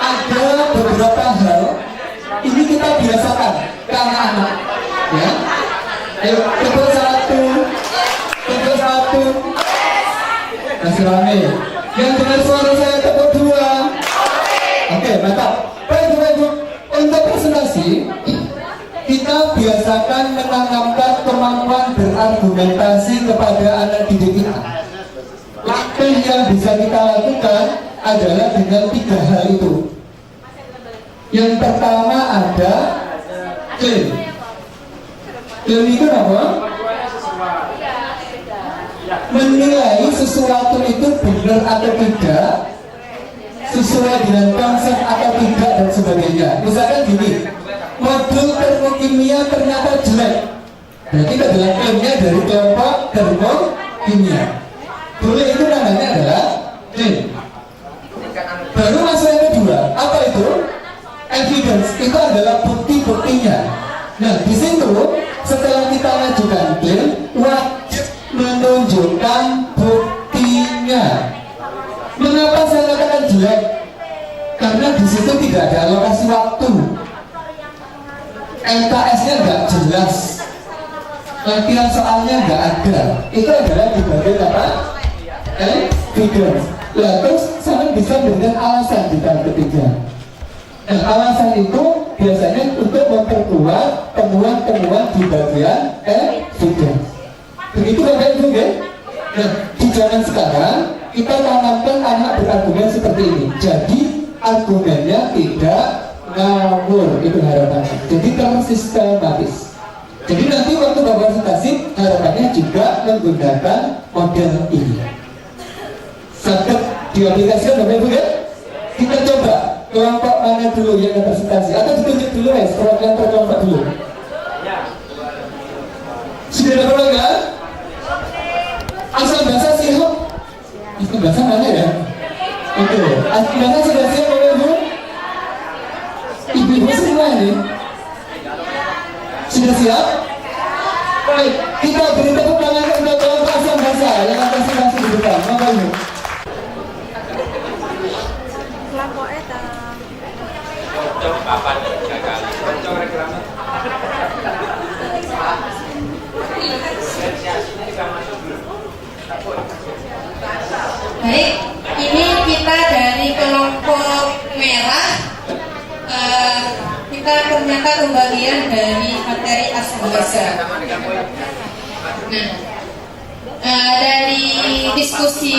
ada beberapa hal ini kita biasakan ke anak-anak, ya. Ayo, tepuk 1, tepuk 1, masih rame. Yang dengar suara saya tepuk 2. Oke, mantap. Baik, Ibu, untuk presentasi kita biasakan menanamkan kemampuan berargumentasi kepada anak didik kita. Langkah yang bisa kita lakukan adalah dengan 3 hal itu. Yang pertama ada klaim. Klaim itu apa? Menilai sesuatu itu benar atau tidak, sesuai dengan konsep atau tidak dan sebagainya. Misalkan gini, modul termokimia ternyata jelek, berarti adalah klaimnya dari kelompok termokimia. Boleh, itu namanya adalah klaim. Baru masuk yang kedua, apa itu? Evidence. Itu adalah bukti-buktinya. Nah, di situ setelah kita mengajukan klaim, wajib menunjukkan buktinya. Mengapa saya katakan jelek? Karena di situ tidak ada alokasi waktu. LKS-nya nggak jelas, latihan soalnya nggak ada. Itu adalah di bagian apa? Evidence. Lah terus saya bisa dengan alasan di tahap ketiga. Nah, alasan itu biasanya untuk memperkuat temuan-temuan di bagian evidence. Begitu Bapak Ibu ya? Nah, di zaman sekarang kita tanamkan anak berargumen seperti ini. Jadi argumennya tidak ngawur, itu harapannya. Jadi tersistematis. Jadi nanti waktu Bapak presentasi harapannya juga menggunakan model ini. Sampai diaplikasikan Bapak Ibu ya? Kita coba kelompok mana dulu yang presentasi atau ditunjuk dulu ya, perwakilan per kelompok dulu. Sudah ada perwakilan? Asal bahasa siap? Asal bahasa mana ya? Oke, asal bahasa sudah siap Bapak Ibu? Ibu-ibu semua ini sudah siap? Baik, kita beri tepuk tangan untuk kelompok asal bahasa yang akan presentasi di depan. Bapak Ibu. Cocok papan 3 kali. Cocok reklame. Diferensiasinya juga masuk belum? Baik, ini kita dari kelompok merah. Kita ternyata pembagian dari materi asal bahasa. Nah, dari diskusi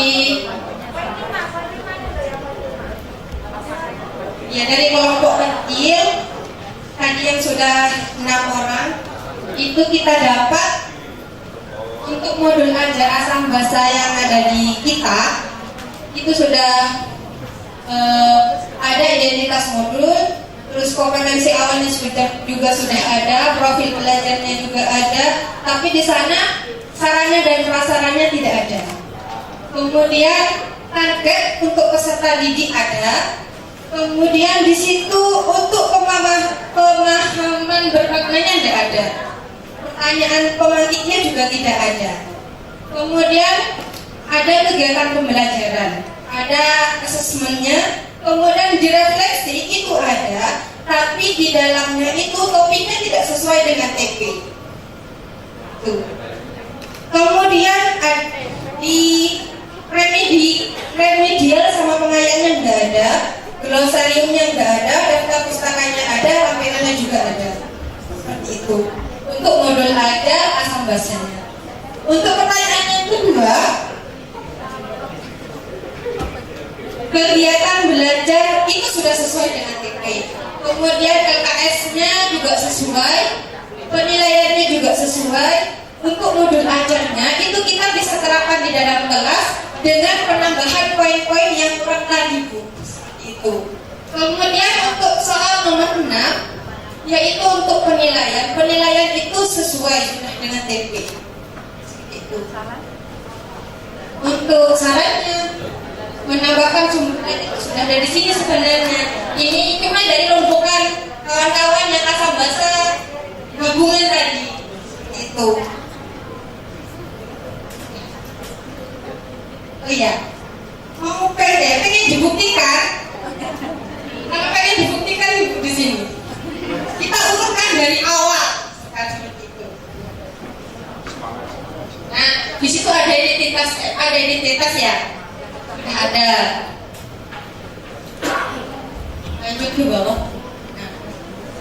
ya dari kelompok kecil tadi yang sudah 6 orang itu kita dapat untuk modul ajar asal bahasa yang ada di kita itu sudah ada identitas modul, terus kompetensi awalnya juga sudah ada, profil belajarnya juga ada, tapi di sana sarannya dan prasarannya tidak ada. Kemudian target untuk peserta didik ada. Kemudian di situ untuk pemahaman bermaknanya tidak ada. Pertanyaan pemantiknya juga tidak ada. Kemudian ada kegiatan pembelajaran, ada asesmennya. Kemudian direfleksi itu ada, tapi di dalamnya itu topiknya tidak sesuai dengan TP. Tuh. Kemudian di remedial sama pengayanya nggak ada. Glosariumnya nggak ada, daftar pustakanya ada, tampilannya juga ada. Seperti itu. Untuk modul ada, asal bahasanya. Untuk pertanyaan yang kedua, kegiatan belajar itu sudah sesuai dengan TP. Kemudian LKS-nya juga sesuai, penilaiannya juga sesuai. Untuk modul ajarnya itu kita bisa terapkan di dalam kelas dengan penambahan poin-poin yang kurang tadi, Bu. Itu. Kemudian untuk soal nomor 6 yaitu untuk penilaian. Penilaian itu sesuai dengan TP. Itu. Untuk sarannya menambahkan sumber itu sudah dari sini sebenarnya. Ini cuma dari rombongan kawan-kawan yang asal bahasa gabungan tadi. Itu. Oh iya. Mau pengen dibuktikan. Kalau pengen dibuktikan Ibu di sini, kita urutkan dari awal, kan seperti itu. Nah, di situ ada identitas ya, ada. Lanjut ke bawah. Nah,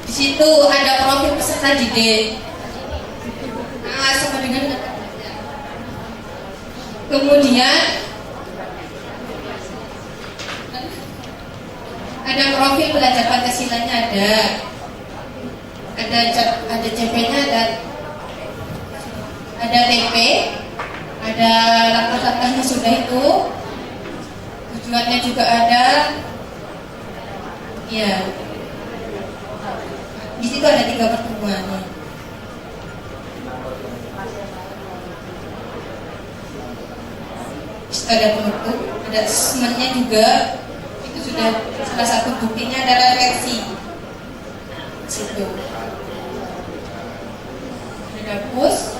di situ ada profil peserta didik. Nah, sama dengan. Kemudian ada profil belajar Pancasilanya ada CP-nya ada TP, ada langkah-langkahnya sudah itu, tujuannya juga ada, ya. Di situ ada 3 pertemuan. Di situ ada penutup, ada asesmennya juga. Sudah salah satu buktinya adalah refleksi. Situ. Ada push,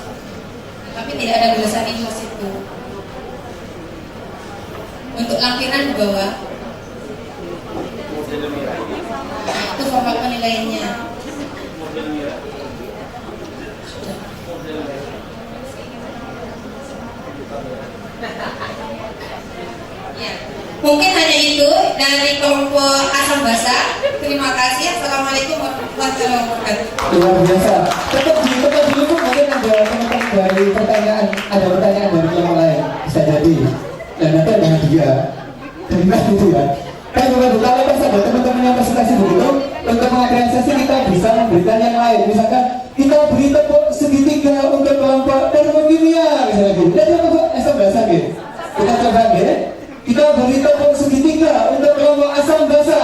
tapi tidak ada glosarium di situ. Untuk lampiran di bawah. Itu format penilaiannya. Ya. Mungkin hanya itu dari kelompok Asam Basa. Terima kasih. Assalamualaikum warahmatullahi wabarakatuh. Luar biasa. Tetap dulu mungkin ada teman-teman dari pertanyaan, ada pertanyaan dari kelompok lain bisa jadi. Dan nanti ada hadiah. Dari mana gitu ya? Kan kalau pas ada teman-teman yang presentasi begitu, untuk mengapresiasi kita bisa memberikan yang lain. Misalkan kita beri tepuk segitiga untuk kelompok termokimia misalnya gitu. Dan apa asam basa gitu. Kita coba gitu. Kita beri tepuk segitiga untuk kelompok asam basa.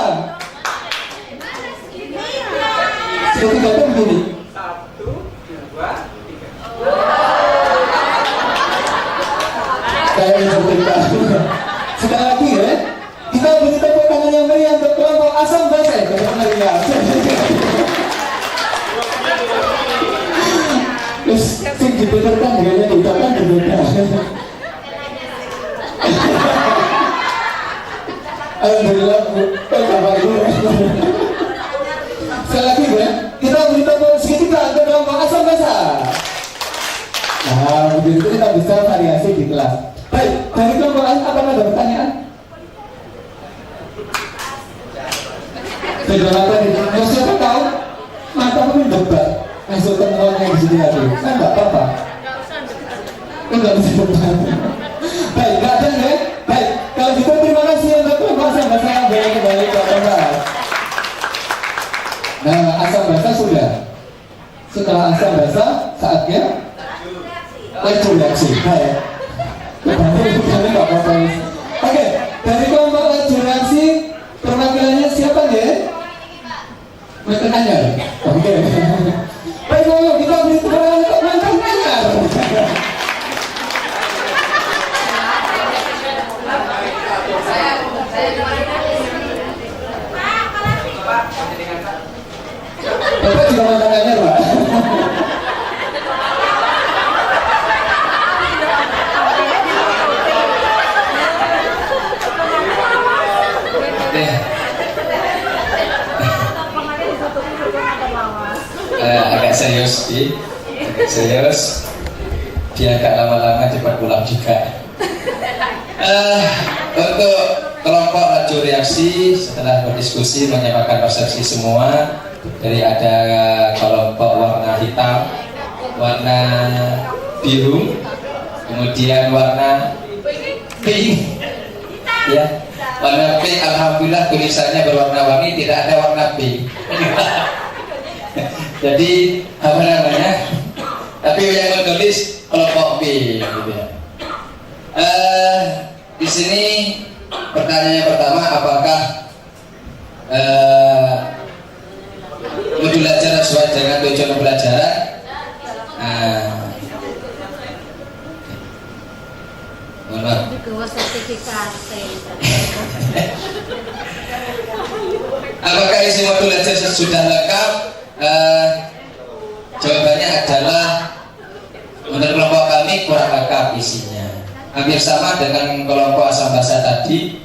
Segitiga itu begini. 1, 2, 3. Kayak seperti kita. Sekali lagi ya. Kita beri tepuk tangan yang meriah untuk kelompok asam basa. Terus sing dibenarkan dengannya diucapkan berbeda. Alhamdulillah, Bapak Ibu. Sekali lagi ya, kita beri tepuk segitiga untuk kelompok asam basa. Nah, begitu kita bisa variasi di kelas. Baik, dari kelompok apa ada pertanyaan? Beda apa nih? Kalau siapa tahu, mata pun debat. Masuk temuannya di sini lagi. Kan nggak apa-apa. Enggak bisa debat. Baik, nggak ada ya? Baik, kalau gitu terima kasih untuk kelompok asam basa yang boleh kembali ke kelas. Nah, asam basa sudah. Setelah asam basa, saatnya laju reaksi. Baik. Kebanyakan nggak apa-apa. Oke, dari kelompok laju reaksi perwakilannya siapa ya? Mantan Anyar. Oke. Baik, kita beri tepuk tangan untuk Mantan Anyar. Bapak juga Mantan Anyar, Pak. Agak serius sih, dia agak lama-lama cepat pulang juga. Untuk kelompok laju reaksi setelah berdiskusi menyamakan persepsi semua, dari ada kelompok warna hitam, warna biru, kemudian warna pink, ya, warna pink. Alhamdulillah tulisannya berwarna-warni, tidak ada warna pink. Jadi apa namanya? Tapi yang menulis kelompok B, gitu ya. Di sini pertanyaan pertama, apakah modul belajar sesuai dengan tujuan pembelajaran? Mohon maaf. Apakah isi modul belajar sudah lengkap? Jawabannya adalah menurut kelompok kami kurang lengkap isinya. Hampir sama dengan kelompok asam basa tadi.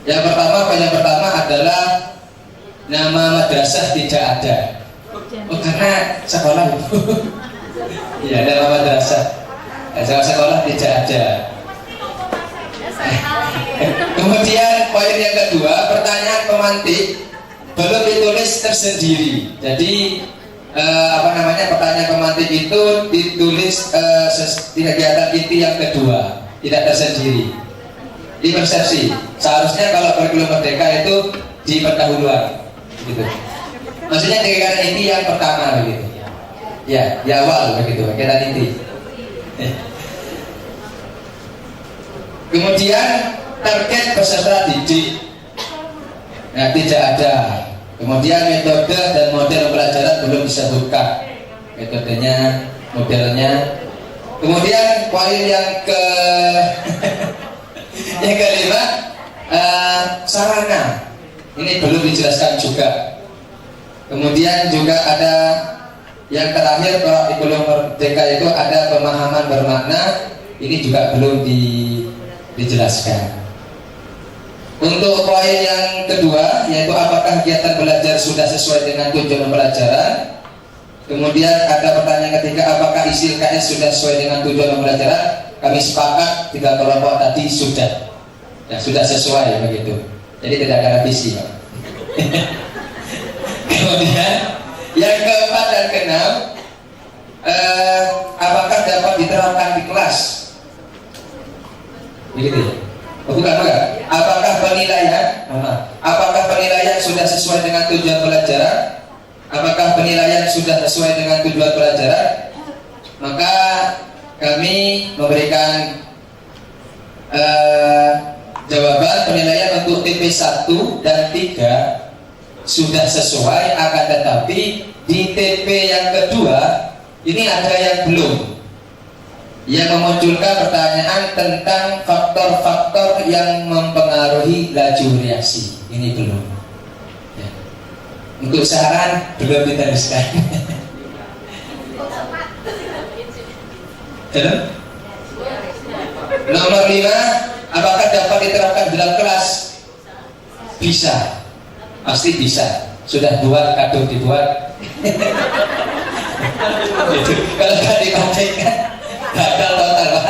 Yang pertama adalah nama madrasah tidak ada. Oh, karena sekolah itu. Iya, nama madrasah. Sekolah tidak ada. Kemudian poin yang kedua, pertanyaan pemantik belum ditulis tersendiri. Jadi pertanyaan pemantik itu ditulis di kegiatan inti yang kedua, tidak tersendiri. Di persepsi. Seharusnya kalau kurikulum merdeka itu di pendahuluan, gitu. Maksudnya di kegiatan inti yang pertama, begitu. Ya, di awal begitu, kegiatan inti. Kemudian target peserta didik. Nah, tidak ada. Kemudian metode dan model pelajaran belum disebutkan. Metodenya, modelnya. Kemudian poin yang kelima, sarana. Ini belum dijelaskan juga. Kemudian juga ada yang terakhir, kalau di kurikulum merdeka itu ada pemahaman bermakna. Ini juga belum dijelaskan. Untuk poin yang kedua, yaitu apakah kegiatan belajar sudah sesuai dengan tujuan pembelajaran. Kemudian ada pertanyaan ketiga, apakah isi LKS sudah sesuai dengan tujuan pembelajaran. Kami sepakat 3 kelompok tadi sudah, ya, sudah sesuai begitu. Jadi tidak ada revisi, Pak. Kemudian yang keempat dan keenam, apakah dapat diterapkan di kelas? Begitu ya? Bukan. Apakah penilaian sudah sesuai dengan tujuan pelajaran? Apakah penilaian sudah sesuai dengan tujuan pelajaran? Maka kami memberikan jawaban penilaian untuk TP 1 dan 3 sudah sesuai, akan tetapi di TP yang kedua ini ada yang belum, yang memunculkan pertanyaan tentang faktor-faktor yang mempengaruhi laju reaksi. Ini belum ya. Untuk saran belum diteruskan. Nomor 5, apakah dapat diterapkan dalam kelas? Bisa, pasti bisa. Sudah buat, kadung dibuat. Kalau nggak dipraktekkan gagal total, Pak.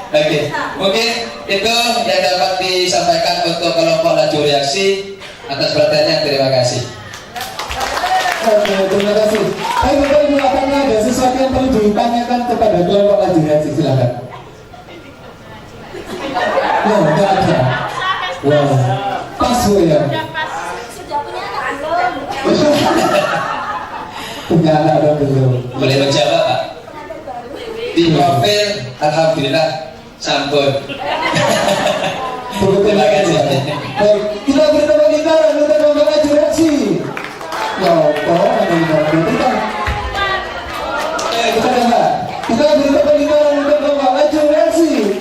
Oke, mungkin itu yang dapat disampaikan untuk kelompok laju reaksi. Atas perhatiannya, terima kasih. Oke, terima kasih. Baik, Bapak Ibu, apakah ada sesuatu yang perlu ditanyakan kepada kelompok laju reaksi? Silakan. Loh, enggak ada. Wow, pas ya. Punya anak ada belum? Boleh menjawab, Pak? Di profil, alhamdulillah, sampun. Terima kasih. Baik, kita beri tepuk tangan untuk kelompok laju reaksi. Ya, kita beri tepuk tangan untuk kelompok laju reaksi.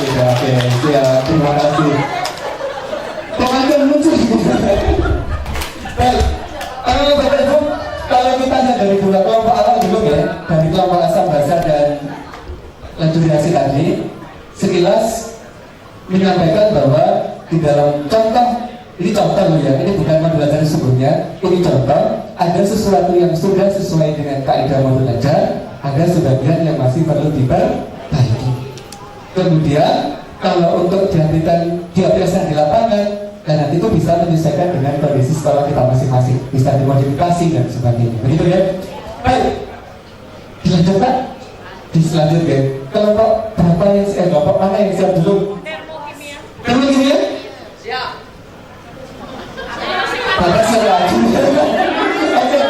Oke, siap. Terima kasih. Pengajar muncul. Baik, Bapak Ibu, kalau kita lihat dari dua kelompok awal dulu ya, dari kelompok asam basa dan laju reaksi tadi, sekilas menyampaikan bahwa di dalam contoh, ini contoh ya, ini bukan modul belajar sebelumnya, ini contoh, ada sesuatu yang sudah sesuai dengan kaidah modul belajar, ada sebagian yang masih perlu diperbaiki. Kemudian kalau untuk diaplikasikan di lapangan, dan nanti itu bisa menyesuaikan dengan kondisi sekolah kita masing-masing, bisa dimodifikasi dan sebagainya. Begitu ya. Baik, dilanjutkan. Diselanjutkan. Kelompok berapa yang kelompok mana yang siap dulu? Termokimia. Siap. Bapak siap lagi. Oke.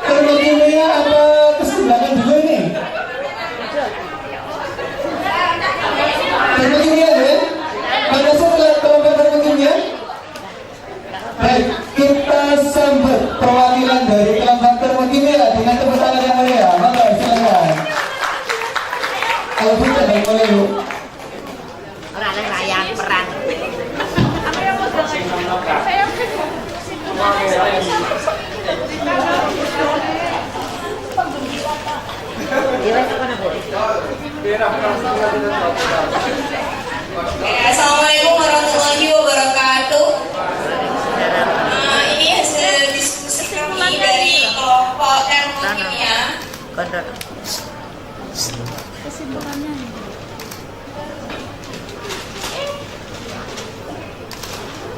Termokimia apa keseimbangan dulu ini? Termokimia ya? Pada saat kelompok termokimia. Baik, kita sambut perwakilan dari kelompok termokimia dengan tepuk tangan yang meriah. Monggo silakan. Kalau kita dari mulai dulu. Orang layan perang. Assalamualaikum warahmatullahi wabarakatuh. Ini hasil diskusi kami dari kelompok termokimia.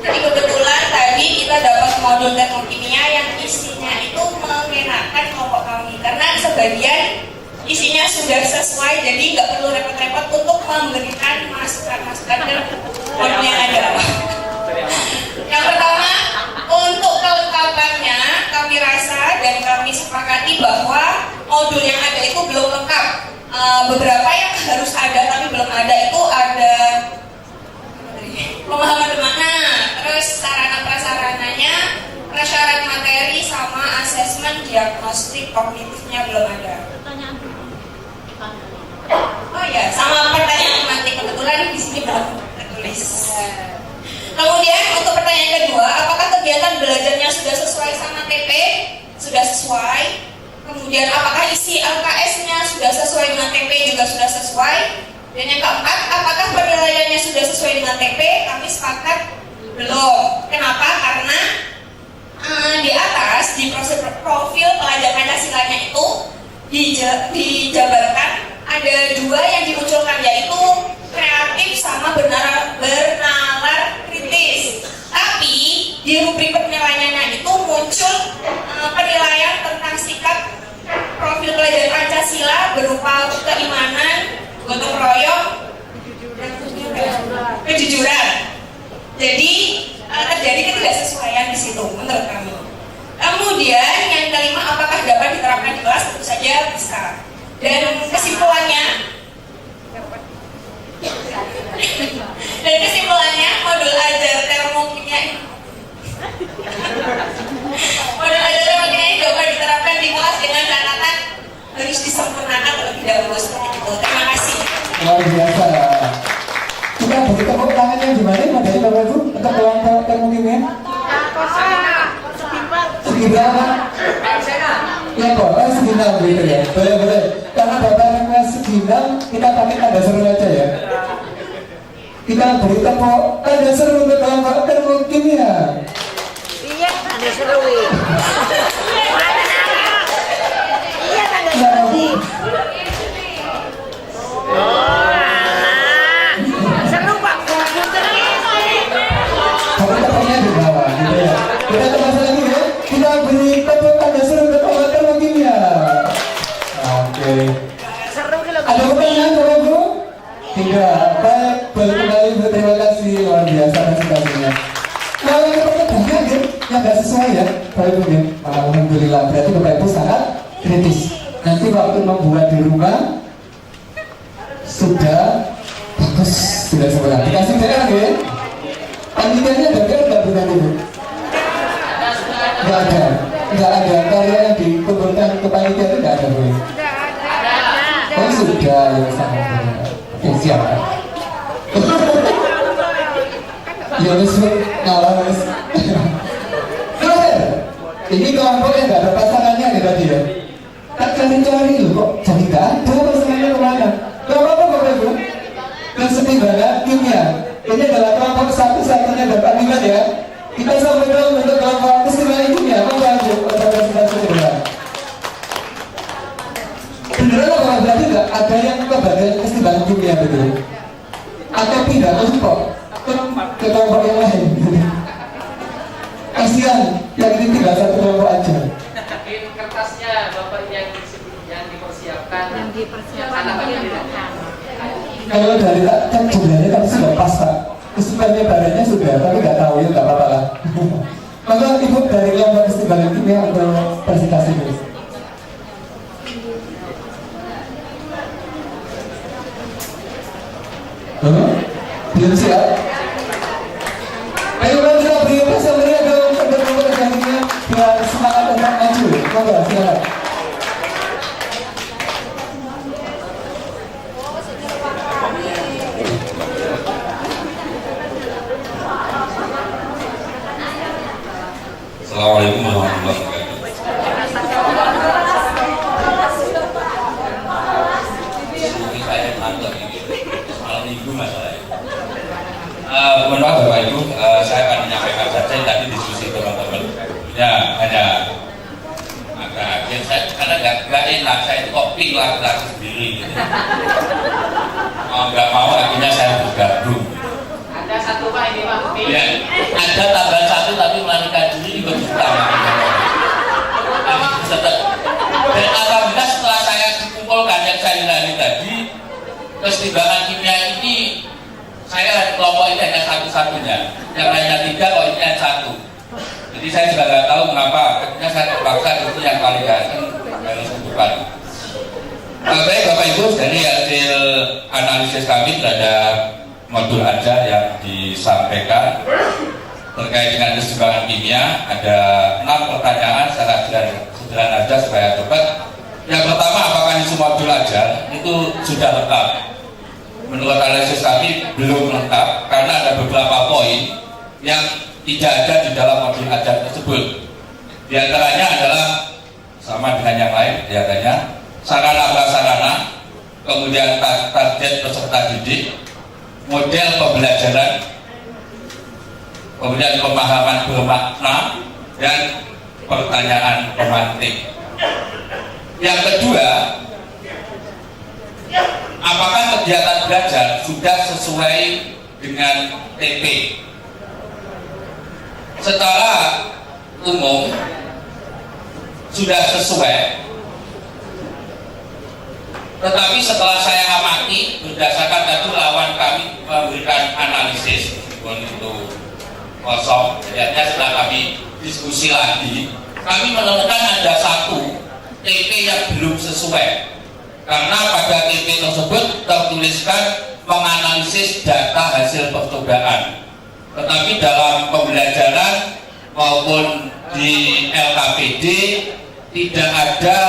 Jadi kebetulan tadi kita dapat modul termokimia yang isinya itu mengenakan kelompok kami, karena sebagian isinya sudah sesuai, jadi nggak perlu repot-repot untuk memberikan masukan-masukan ke modul yang ada. Yang pertama, untuk kelengkapannya kami rasa dan kami sepakati bahwa modul yang ada itu belum lengkap. Beberapa yang harus ada tapi belum ada itu ada pemahaman bermakna, terus sarana prasarananya, prasyarat materi sama asesmen diagnostik kognitifnya belum ada. Oh ya, sama pertanyaan tematik, kebetulan di sini belum tertulis. Kemudian untuk pertanyaan kedua, apakah kegiatan belajarnya sudah sesuai sama TP? Sudah sesuai. Kemudian apakah isi LKS-nya sudah sesuai dengan TP? Juga sudah sesuai. Dan yang keempat, apakah penilaiannya sudah sesuai dengan TP? Kami sepakat belum. Kenapa? Karena di atas di profil pelajar Pancasilanya itu dijabarkan ada dua yang dimunculkan, yaitu kreatif sama bernalar kritis. Tapi di rubrik penilaiannya itu muncul penilaian tentang sikap profil pelajar Pancasila berupa keimanan, gotong royong, kejujuran. Jadi terjadi ketidaksesuaian di situ menurut kami. Kemudian yang kelima, apakah dapat diterapkan di kelas? Tentu saja bisa. Dan kesimpulannya, modul ajar termokimia ini dapat diterapkan di kelas dengan catatan harus disempurnakan terlebih dahulu seperti itu. Terima kasih. Luar biasa. Kita beri tepuk tangan yang gimana materi Bapak Ibu untuk kelompok termokimia? Segi berapa? Ya kok, segi 6 gitu ya. Boleh. Karena Bapak request segi 6, kita pakai tanda seru aja ya. Kita beri tepuk tanda seru untuk kelompok termokimia. Iya, tanda seru. Iya, tanda seru. Seru Pak. Tapi tepuknya di bawah gitu ya. Kita terus lagi ya. Kita beri tepuk tanda seru untuk kelompok termokimia. Oke. Seru gitu. Ada pertanyaan Bapak Ibu? Tidak. Baik, boleh kembali berterima kasih, luar biasa presentasinya. Nah, yang pertanyaan ya, yang nggak sesuai ya, Bapak Ibu ya. Alhamdulillah, berarti Bapak Ibu sangat kritis. Nanti waktu membuat di rumah sudah bagus, sudah sempurna. Dikasih PR ya. Panitianya ada PR nggak bukan Ibu? Nggak ada. Karya yang dikumpulkan ke panitia itu nggak ada Bu. Oh sudah, ya sangat benar. Oke, siap. Ya wis ngalah wis. Ini kelompok yang nggak ada pasangannya nih tadi ya. Tak cari-cari loh kok jadi nggak ada pasangannya kemana? Kelompok apa Bapak Ibu? Kesetimbangan kimia. Ini adalah kelompok satu-satunya dapat minat ya. Kita sampai dong untuk kelompok kesetimbangan kimia. Mau lanjut untuk presentasi kedua. Beneran apa berarti nggak ada yang kebagian kesetimbangan kimia betul? Atau tidak kok ke kelompok yang lain? Kasihan yang ini tinggal satu kelompok aja. Di kertasnya Bapak yang dipersiapkan. Yang dipersiapkan yang Kalau dari kan jumlahnya kan sudah pas Pak. Kesimpulannya badannya sudah, tapi nggak tahu ya nggak apa-apa lah. Maka Ibu dari kelompok kesetimbangan kimia untuk presentasi dulu. Belum siap? Ayo kita beri pasal meriah dong untuk kelompok kesetimbangannya biar semangat untuk maju. Monggo silakan. Assalamualaikum warahmatullahi wabarakatuh. Ini saya mantap ini. Malam minggu masalahnya. Mohon maaf Bapak Ibu, saya akan menyampaikan saja yang tadi diskusi teman-teman. Ya, ada agak saya karena nggak enak saya itu kok ping laki-laki sendiri. Gitu. Nggak mau akhirnya saya bergabung. Ada satu Pak ini Pak. Ya, ada tambahan satu tapi melarikan diri juga utama. Dan alhamdulillah setelah saya dikumpulkan yang saya lari tadi, kesetimbangan kimia ini saya kelompok ini hanya satu-satunya, yang lainnya 3 kok ini hanya 1. Jadi saya juga nggak tahu mengapa, akhirnya saya terpaksa itu yang validasi dari sebutan. Baik Bapak Ibu, dari hasil analisis kami terhadap modul aja yang disampaikan terkait dengan kesetimbangan kimia, ada 6 pertanyaan secara sederhana aja supaya cepat. Yang pertama, apakah isu modul aja itu sudah lengkap? Menurut analisis kami belum lengkap karena ada beberapa poin yang tidak ada di dalam modul aja tersebut. Di antaranya adalah sama dengan yang lain, kelihatannya sarana prasarana, kemudian target peserta didik, model pembelajaran, kemudian pemahaman bermakna, dan pertanyaan pemantik. Yang kedua, apakah kegiatan belajar sudah sesuai dengan TP? Secara umum sudah sesuai, tetapi setelah saya amati berdasarkan tadi lawan kami memberikan analisis, meskipun itu kosong, jadi setelah kami diskusi lagi, kami menemukan ada satu TP yang belum sesuai, karena pada TP tersebut tertuliskan menganalisis data hasil percobaan, tetapi dalam pembelajaran maupun di LKPD tidak ada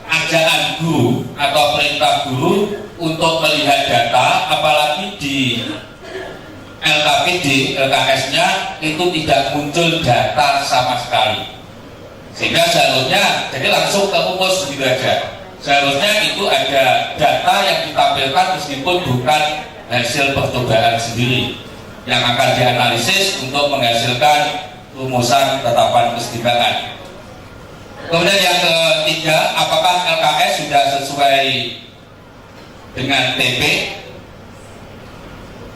ajaran guru atau perintah guru untuk melihat data, apalagi di LKPD, LKS-nya itu tidak muncul data sama sekali, sehingga seharusnya jadi langsung ke rumus begitu aja. Seharusnya itu ada data yang ditampilkan meskipun bukan hasil percobaan sendiri yang akan dianalisis untuk menghasilkan rumusan tetapan kesetimbangan. Kemudian yang ketiga, apakah LKS sudah sesuai dengan TP?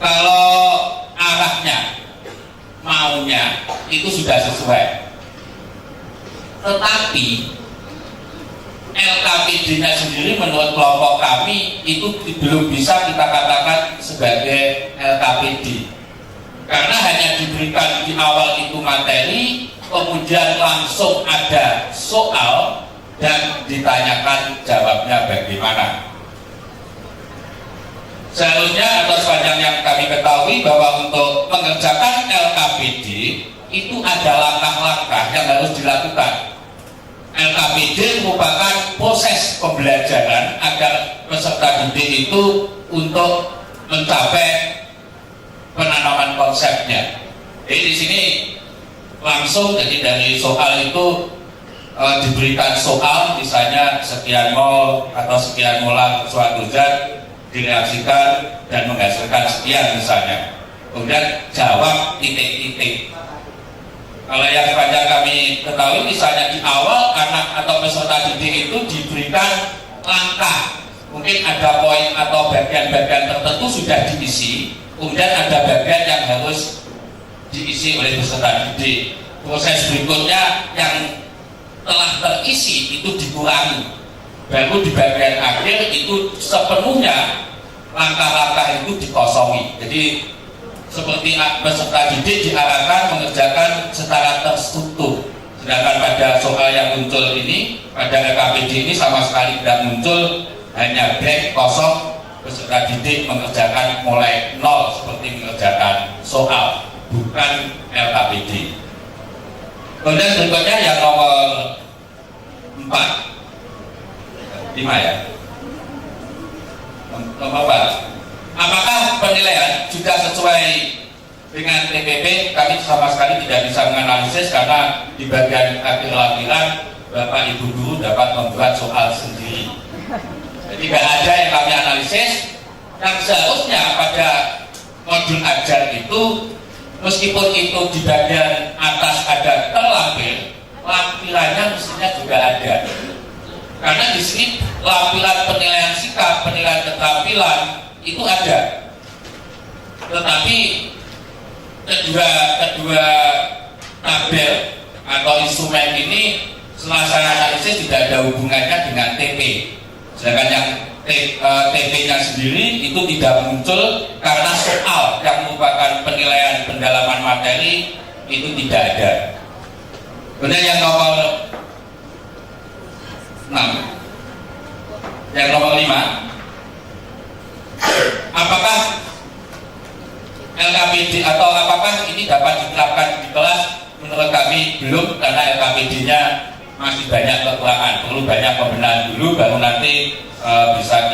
Kalau arahnya, maunya itu sudah sesuai, tetapi LKPD-nya sendiri menurut kelompok kami itu belum bisa kita katakan sebagai LKPD, karena hanya diberikan di awal itu materi, kemudian langsung ada soal dan ditanyakan jawabnya bagaimana. Seharusnya atau sepanjang yang kami ketahui bahwa untuk mengerjakan LKPD itu ada langkah-langkah yang harus dilakukan. LKPD merupakan proses pembelajaran agar peserta didik itu untuk mencapai penanaman konsepnya. Jadi di sini langsung, jadi dari soal itu diberikan soal, misalnya sekian mol atau sekian molar suatu zat direaksikan dan menghasilkan sekian misalnya, kemudian jawab titik-titik. Kalau yang sepanjang kami ketahui, misalnya di awal anak atau peserta didik itu diberikan langkah, mungkin ada poin atau bagian-bagian tertentu sudah diisi, kemudian ada bagian yang harus diisi oleh peserta didik. Proses berikutnya yang telah terisi itu dikurangi, baru di bagian akhir itu sepenuhnya langkah-langkah itu dikosongi. Jadi seperti peserta didik diarahkan mengerjakan secara terstruktur, sedangkan pada soal yang muncul ini, pada LKPD ini sama sekali tidak muncul, hanya blank kosong, peserta didik mengerjakan mulai nol seperti mengerjakan soal, bukan LKPD. Kemudian berikutnya yang nomor 5 ya. Nomor 4. Apakah penilaian sudah sesuai dengan TPP? Kami sama sekali tidak bisa menganalisis karena di bagian akhir lampiran Bapak Ibu guru dapat membuat soal sendiri. Jadi tidak ada yang kami analisis. Yang seharusnya pada modul ajar itu, meskipun itu di bagian atas ada terlampir, lampirannya mestinya juga ada. Karena di sini lampiran penilaian sikap, penilaian keterampilan itu ada, tetapi kedua tabel atau instrumen ini setelah saya analisis tidak ada hubungannya dengan TP. Sedangkan yang TP-nya sendiri itu tidak muncul karena soal yang merupakan penilaian pendalaman materi itu tidak ada. Kemudian yang nomor 6, yang nomor 5. Apakah LKPD atau apakah ini dapat diterapkan di kelas? Menurut kami belum, karena LKPD-nya masih banyak kekurangan, perlu banyak pembenahan dulu baru nanti bisa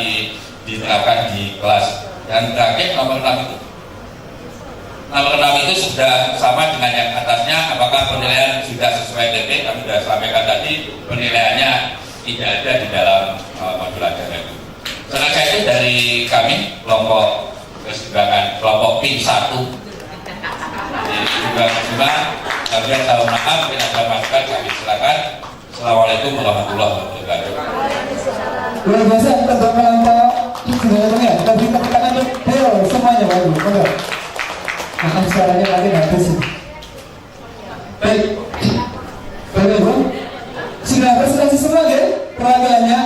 diterapkan di kelas. Dan terakhir nomor 6 itu. Nomor 6 itu sudah sama dengan yang atasnya. Apakah penilaian sudah sesuai TP? Kami sudah sampaikan tadi penilaiannya tidak ada di dalam modul ajar itu. Selesai itu dari kami kelompok keseimbangan kelompok PIN 1. juga semua. Kalian tahu maaf, bila ada masukan kami silakan. Assalamualaikum warahmatullahi wabarakatuh. Luar biasa, tebak melampau. Sebenarnya, tapi tekan aja. Ayo, semuanya baru. Oke. Maaf suaranya tadi habis. Baik. Baik, Ibu. Sudah presentasi semua ya perwakilannya.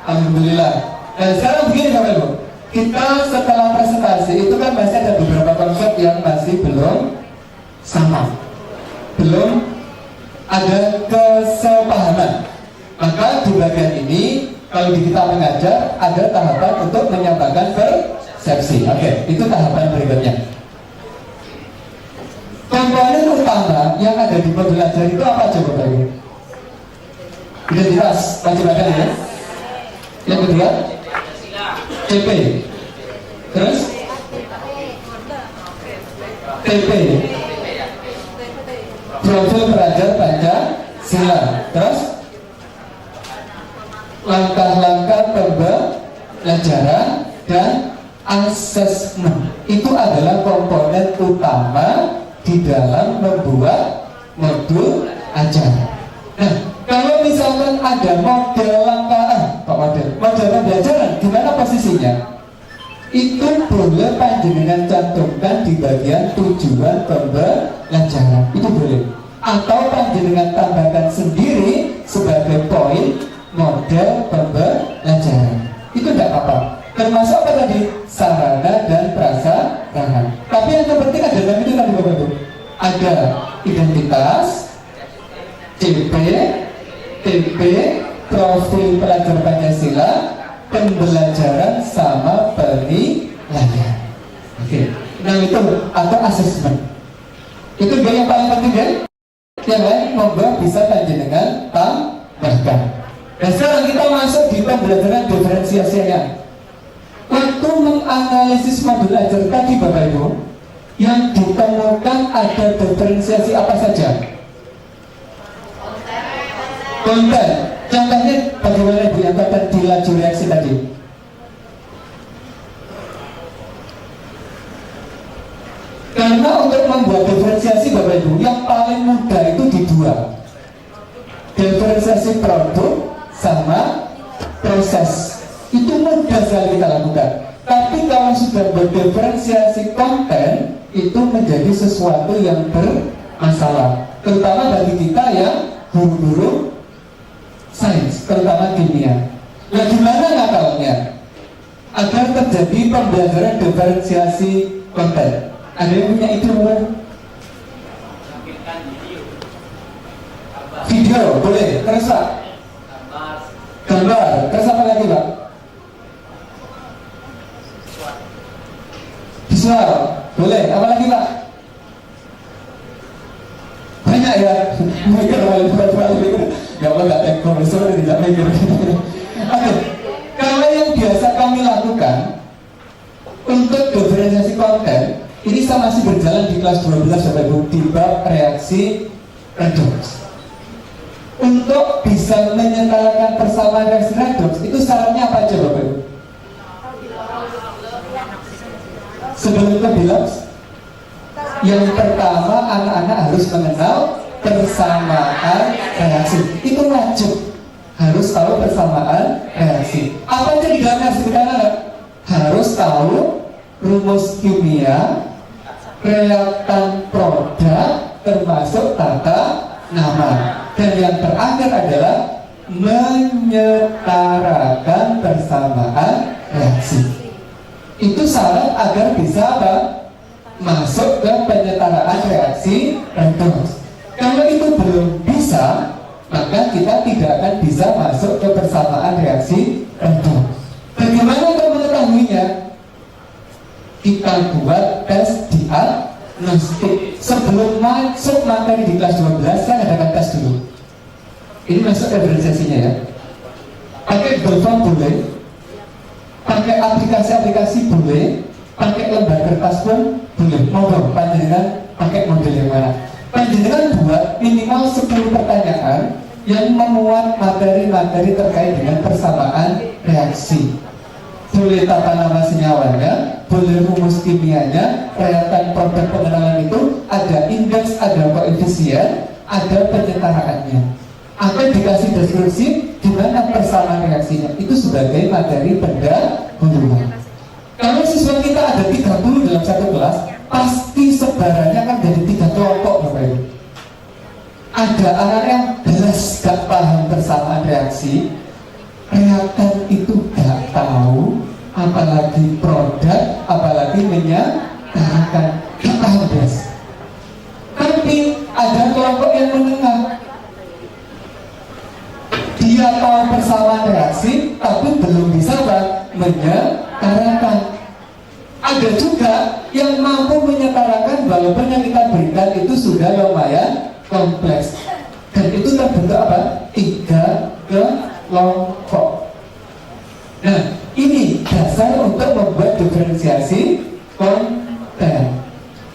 Alhamdulillah. Dan sekarang begini Bapak Ibu. Kita setelah presentasi itu kan masih ada beberapa konsep yang masih belum sama. Belum ada kesepahaman. Maka di bagian ini kalau di kita mengajar ada tahapan untuk menyamakan persepsi. Oke, itu tahapan berikutnya. Komponen utama yang ada di modul ajar itu apa coba Bapak Ibu? Identitas, wajib ada ya. Yang kedua, CP. Terus TP, profil pelajar Pancasila. Terus langkah-langkah pembelajaran dan asesmen. Itu adalah komponen utama di dalam membuat modul ajar. Nah, kalau misalkan ada model langkah, model pembelajaran, di mana posisinya? Itu boleh panjenengan cantumkan di bagian tujuan pembelajaran. Itu boleh. Atau panjenengan tambahkan sendiri sebagai poin model pembelajaran. Itu tidak apa-apa. Termasuk apa tadi? Sarana dan prasarana. Tapi yang terpenting ada dalam itu tadi Bapak Ibu. Ada identitas, CP, TP, profil pelajar Pancasila, pembelajaran sama penilaian. Oke. Nah itu atau asesmen. Itu dia yang paling penting kan? Yang lain monggo bisa panjenengan tambahkan. Dan sekarang kita masuk di pembelajaran diferensiasinya. Waktu menganalisis modul ajar tadi Bapak Ibu, yang ditemukan ada diferensiasi apa saja? Konten. Contohnya bagaimana Ibu yang kata di laju reaksi tadi? Karena untuk membuat diferensiasi Bapak Ibu, yang paling mudah itu di dua. Diferensiasi produk sama proses. Itu mudah sekali kita lakukan. Tapi kalau sudah berdiferensiasi konten, itu menjadi sesuatu yang bermasalah. Terutama bagi kita yang guru-guru sains, terutama kimia. Nah, gimana ngakalnya agar terjadi pembelajaran diferensiasi konten? Ada yang punya itu bukan? Video boleh, terus Pak? Gambar, terus apa lagi Pak? Visual, boleh, apa lagi Pak? Banyak ya, mikir gak apa gak tekor, soalnya tidak mikir. Oke, kalau yang biasa kami lakukan untuk diferensiasi konten, ini saya masih berjalan di kelas 12 Bapak Ibu di bab reaksi redoks. Untuk bisa menyetarakan persamaan reaksi redoks, itu syaratnya apa aja Bapak Ibu? Sebelum ke bilang, yang pertama anak-anak harus mengenal persamaan reaksi. Itu wajib, harus tahu persamaan reaksi. Apa itu di dalam reaksi anak-anak? Harus tahu rumus kimia, reaktan produk, termasuk tata nama. Dan yang terakhir adalah menyetarakan persamaan reaksi. Itu syarat agar bisa apa? Masuk ke penyetaraan reaksi redoks. Kalau itu belum bisa, maka kita tidak akan bisa masuk ke persamaan reaksi redoks. Bagaimana untuk mengetahuinya? Kita buat tes diagnostik. Sebelum masuk materi di kelas 12, saya adakan tes dulu. Ini masuk diferensiasinya ya. Pakai Google boleh, pakai aplikasi-aplikasi boleh, pakai lembar kertas pun boleh. Monggo panjenengan pakai model yang mana? Panjenengan buat minimal 10 pertanyaan yang memuat materi-materi terkait dengan persamaan reaksi. boleh tata nama senyawanya, boleh rumus kimianya, reakan produk pengenalan itu ada indeks, ada koefisien, ada penyetaraannya. Apa dikasih deskripsi di mana persamaan reaksinya itu sebagai materi pendahuluan. Kalau siswa kita ada 30 dalam satu kelas, pasti sebarannya kan jadi 3 kelompok Bapak Ibu. Ada anak yang jelas gak paham persamaan reaksi, reakan itu gak tahu, apalagi produk, apalagi menyetarakan, gak paham guys. Tapi ada kelompok yang menengah, dia tahu persamaan reaksi tapi belum bisa menyetarakan. Ada juga yang mampu menyetarakan walaupun yang kita berikan itu sudah lumayan kompleks, dan itu terbentuk apa? 3 kelompok. Nah, ini dasar untuk membuat diferensiasi konten.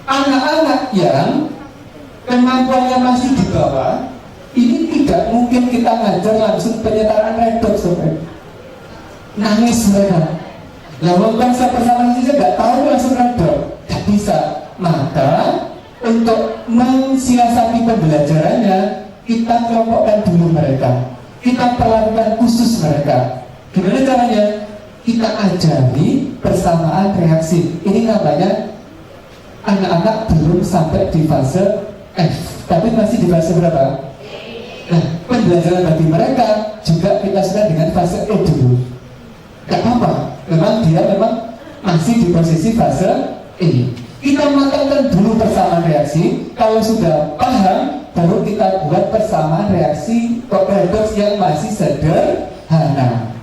Anak-anak yang kemampuannya masih di bawah, ini tidak mungkin kita ngajar langsung penyetaraan redoks, nangis mereka. Lalu bangsa persamaan saja nggak tahu langsung redoks, nggak bisa. Maka untuk mensiasati pembelajarannya, kita kelompokkan dulu mereka, kita perlakukan khusus mereka. Gimana caranya? Kita ajari persamaan reaksi. Ini namanya anak-anak belum sampai di fase F, tapi masih di fase berapa? Nah, pembelajaran bagi mereka juga kita sudah dengan fase E dulu. Gak apa-apa, memang dia masih di posisi fase E. Kita matangkan dulu persamaan reaksi. Kalau sudah paham, baru kita buat persamaan reaksi redoks yang masih sederhana.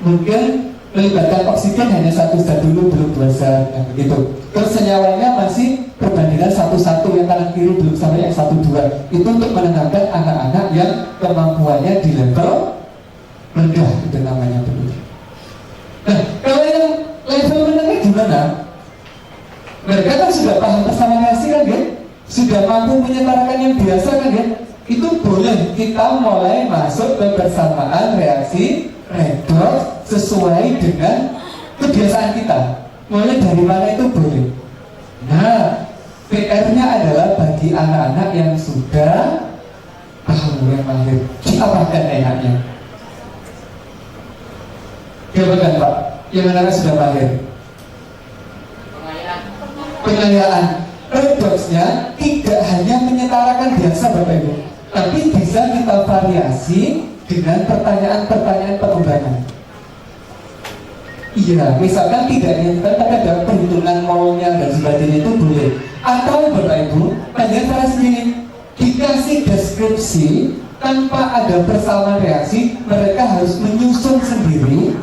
Mungkin melibatkan oksigen hanya 1 zat dulu, belum 2 zat, begitu. Terus senyawanya masih perbandingan 1-1, yang kanan kiri belum sampai yang 1-2. Itu untuk menenangkan anak-anak yang kemampuannya di level rendah, itu namanya dulu. Nah, kalau yang level menengah gimana? Mereka kan sudah paham persamaan reaksi kan, ya? Sudah mampu menyetarakan yang biasa kan, ya? Itu boleh kita mulai masuk ke persamaan reaksi redoks sesuai dengan kebiasaan kita. Mulai dari mana itu boleh. Nah, PR-nya adalah bagi anak-anak yang sudah paham, yang mahir, diapakan enaknya? Jawaban Pak, yang anak-anak sudah mahir. Pengayaan redoksnya tidak hanya menyetarakan biasa Bapak Ibu, tapi bisa kita variasi dengan pertanyaan-pertanyaan pengembangan. Iya, misalkan tidak dinyatakan tapi ada perhitungan molnya dan sebagainya, itu boleh. Atau Bapak Ibu, panjang cara sendiri, dikasih deskripsi tanpa ada persamaan reaksi, mereka harus menyusun sendiri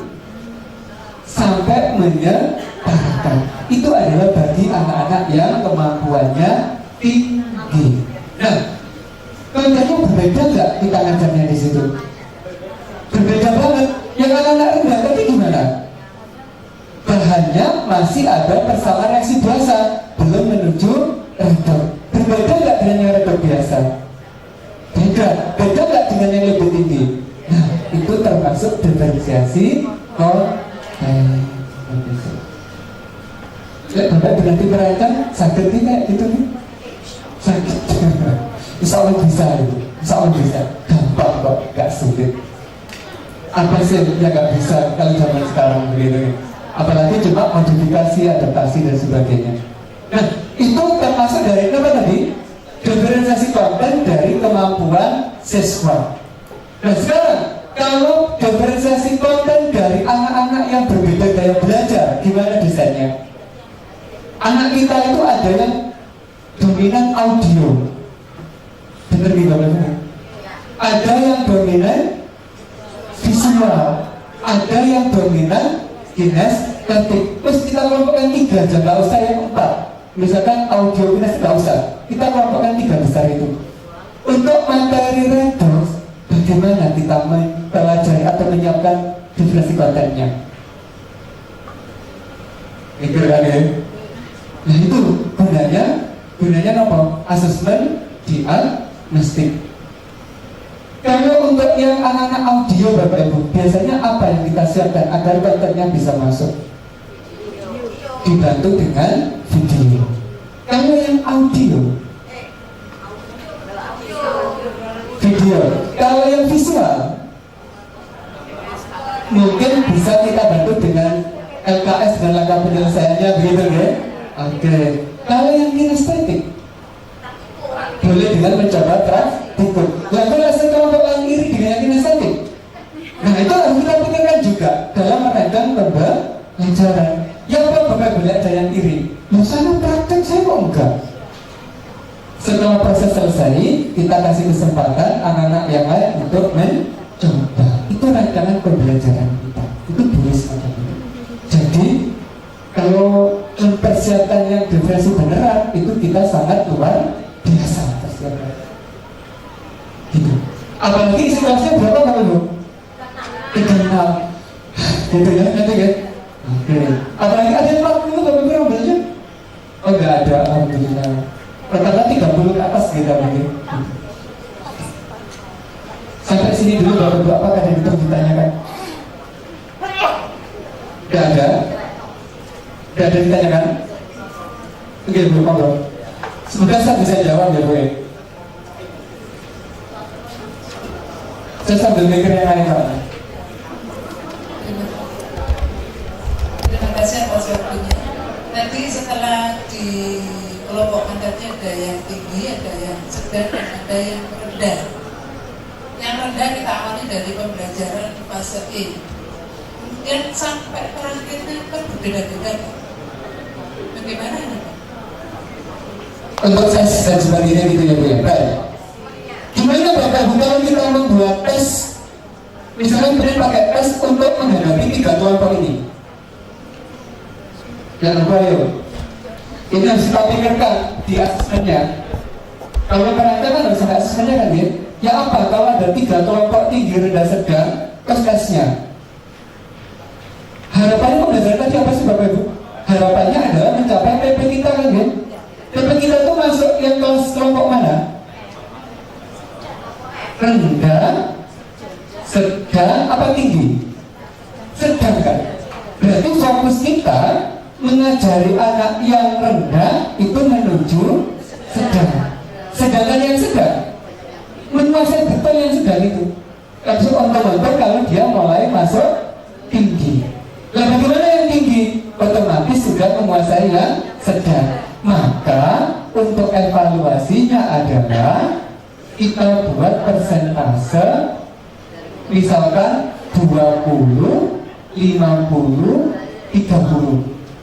sampai menyetarakan. Itu adalah bagi anak-anak yang kemampuannya tinggi. Nah, kontennya berbeda nggak kita ngajarnya di situ? Berbeda banget. Yang anak-anak rendah tadi gimana? Bahannya masih ada persamaan reaksi biasa, belum menuju redoks. Berbeda nggak dengan yang redoks biasa? Beda. Beda nggak dengan yang lebih tinggi? Nah, itu termasuk diferensiasi konten. Bapak berarti merayakan sakit tidak gitu nih? Sakit. Insya Allah bisa itu. Insya Allah bisa. Gampang kok, gak sulit. Apa sih yang gak bisa kalau zaman sekarang begitu? Apalagi cuma modifikasi, adaptasi dan sebagainya. Nah, itu termasuk dari apa tadi? Diferensiasi konten dari kemampuan siswa. Nah sekarang, kalau diferensiasi konten dari anak-anak yang berbeda gaya belajar, gimana desainnya? Anak kita itu ada yang dominan audio, bener gitu kan? Ada yang dominan visual, ada yang dominan kinestetik. Terus kita kelompokkan 3 aja, nggak usah yang 4. Misalkan audio kinestetik nggak usah, kita kelompokkan 3 besar itu. Untuk materi redoks, bagaimana kita mempelajari atau menyiapkan diferensiasi kontennya? Mikir kan ya? Nah itu gunanya apa? Asesmen diagnostik. Kalau untuk yang anak-anak audio Bapak Ibu, biasanya apa yang kita siapkan agar kontennya bisa masuk? Dibantu dengan video. Kalau yang audio, video. Kalau yang visual, mungkin bisa kita bantu dengan LKS dan langkah penyelesaiannya, begitu ya? Oke. Kalau yang kinestetik, boleh dengan mencoba praktikum. Lalu rasa kelompok yang iri dengan yang kinestetik. Nah itu harus kita pikirkan juga dalam merancang pembelajaran. Yang Bapak boleh ada yang iri. Loh sana praktek, saya kok enggak? Setelah proses selesai, kita kasih kesempatan anak-anak yang lain untuk mencoba. Itu rancangan pembelajaran kita. Itu boleh semacam itu. Jadi kalau mempersiapkan yang definisi beneran, itu kita sangat luar biasa persiapan. Gitu. Apalagi situasinya berapa kalau lu? 36. Gitu ya, nanti ya. Oke. Apalagi ada yang 40 Bapak Ibu belajar? Oh enggak ada, alhamdulillah. Rata-rata 30 ke atas gitu mungkin. Sampai sini dulu Bapak Ibu, apakah ada yang ditanyakan? Enggak ada? Enggak ada ditanyakan? Oke Bu, ngobrol. Semoga saya bisa jawab ya Bu. Saya sambil mikir yang lain Pak. Terima kasih atas waktunya. Nanti setelah di kelompokkan tadi ada yang tinggi, ada yang sedang, dan ada yang rendah. Yang rendah kita awali dari pembelajaran fase E. Kemudian sampai terakhirnya kan berbeda-beda. Bagaimana ini Pak? Untuk tes dan sebagainya gitu ya Bu ya. Baik. Gimana Bapak Ibu kalau kita membuat tes, misalnya kemudian pakai tes untuk menghadapi 3 kelompok ini? Yang kedua ayo, ini harus kita pikirkan di asesmennya. Kalau perancang kan harus ada asesmennya kan ya? Ya apa kalau ada 3 kelompok tinggi, rendah, sedang, terus tesnya? Harapannya pembelajaran tadi apa sih Bapak Ibu? Harapannya adalah mencapai PP kita kan ya? PP kita itu masuk yang kelompok mana? Rendah, sedang, apa tinggi? Sedang kan? Berarti fokus kita mengajari anak yang rendah itu menuju sedang. Sedangkan yang sedang menguasai betul yang sedang itu. Langsung untung-untung kalau dia mulai masuk tinggi. Nah bagaimana yang tinggi? Otomatis sudah menguasai yang sedang. Maka untuk evaluasinya adalah kita buat persentase, misalkan 20, 50, 30.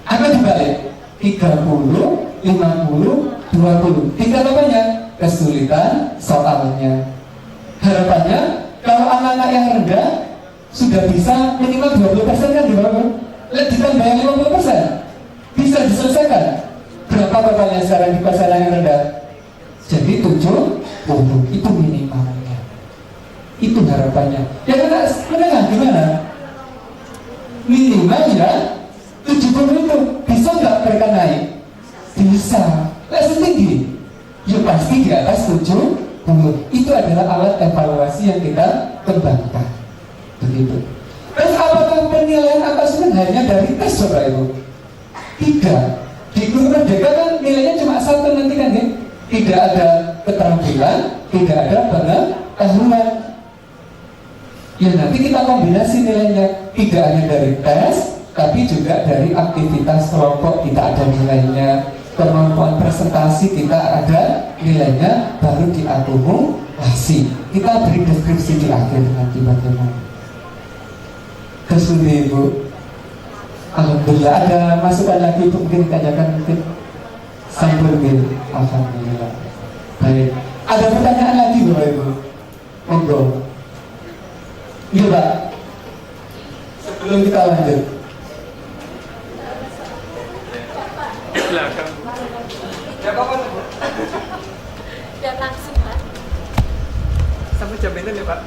Atau dibalik 30, 50, 20. Tingkat apanya? Kesulitan soalnya. Harapannya kalau anak-anak yang rendah sudah bisa minimal 20% kan di bawah. Ditambah yang 50% bisa diselesaikan. Berapa totalnya sekarang di pasaran yang rendah? Jadi 70 itu minimalnya. Itu harapannya. Yang menengah gimana? Minimal ya 70 itu bisa nggak mereka naik? Bisa. Langsung tinggi? Ya pasti di atas 70. Itu adalah alat evaluasi yang kita kembangkan. Begitu. Terus apakah penilaian asesmen hanya dari tes Bapak Ibu? Tidak. Di guru merdeka kan nilainya cuma 1 nanti kan ya? Tidak ada keterampilan, tidak ada pengetahuan. Ya nanti kita kombinasi nilainya, tidak hanya dari tes, tapi juga dari aktivitas kelompok kita ada nilainya, kemampuan presentasi kita ada nilainya, baru diakumulasi. Kita beri deskripsi di akhir nanti bagaimana. Terus Ibu, alhamdulillah ada masukan lagi Bu, mungkin ditanyakan mungkin sambil bil. Alhamdulillah. Baik. Ada pertanyaan lagi Bapak Ibu? Monggo. Iya Pak. Sebelum kita lanjut. Belakang. Jawaban Bu. Dan langsung Pak. Sampai jam ini ya Pak.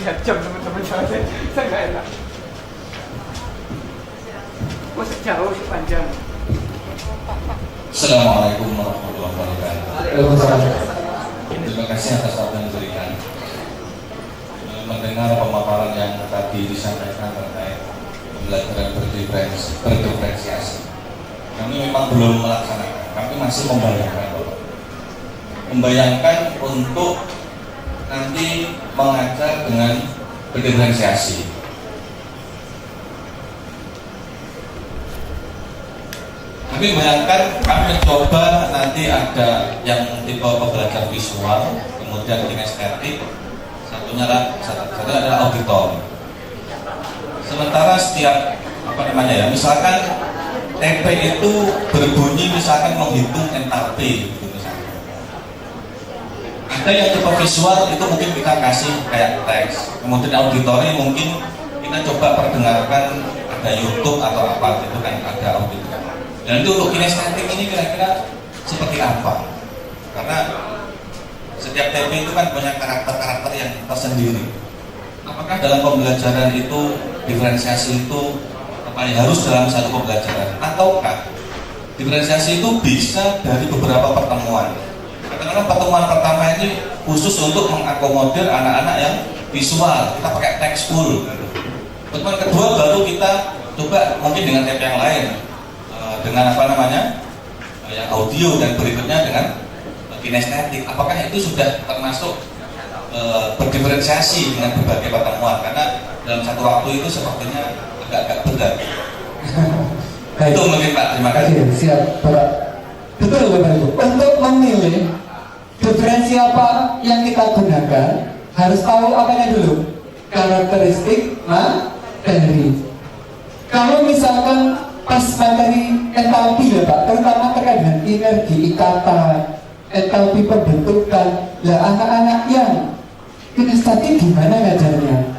Lihat jam teman-teman saya nggak enak. Masih jauh, panjang. Assalamualaikum warahmatullahi wabarakatuh. Terima kasih atas waktu yang diberikan. mendengar pemaparan yang tadi disampaikan terkait pembelajaran berdiferensiasi. Kami memang belum melaksanakan, kami masih membayangkan untuk nanti mengajar dengan berdiferensiasi. Kami bayangkan, kami mencoba nanti ada yang tipe pembelajar visual, kemudian kinestetik, satunya adalah auditor. Sementara setiap misalkan TP itu berbunyi misalkan menghitung entalpi gitu misalkan. Ada yang tipe visual itu mungkin kita kasih kayak teks, kemudian auditori mungkin kita coba perdengarkan ada YouTube atau apa gitu kan, ada auditor. Dan itu untuk kinestetik ini kira-kira seperti apa? Karena setiap TP itu kan punya karakter-karakter yang tersendiri. Apakah dalam pembelajaran itu diferensiasi itu harus dalam satu pembelajaran, ataukah diferensiasi itu bisa dari beberapa pertemuan? Karena pertemuan pertama ini khusus untuk mengakomodir anak-anak yang visual, kita pakai tekstul. Pertemuan kedua baru kita coba mungkin dengan TP yang lain, dengan yang audio, dan berikutnya dengan kinestetik. Apakah itu sudah termasuk berdiferensiasi dengan berbagai pertemuan? Karena dalam satu waktu itu sepertinya agak berat. Baik. Itu mungkin Pak, terima kasih. Siap Bapak. Betul Bapak Ibu. Untuk memilih diferensi apa yang kita gunakan, harus tahu apanya dulu. Karakteristik materi. Kalau misalkan pas materi entalpi ya Pak, terutama terkait dengan energi, ikatan, entalpi pembentukan, lah anak-anak yang kinestetik gimana ngajarnya?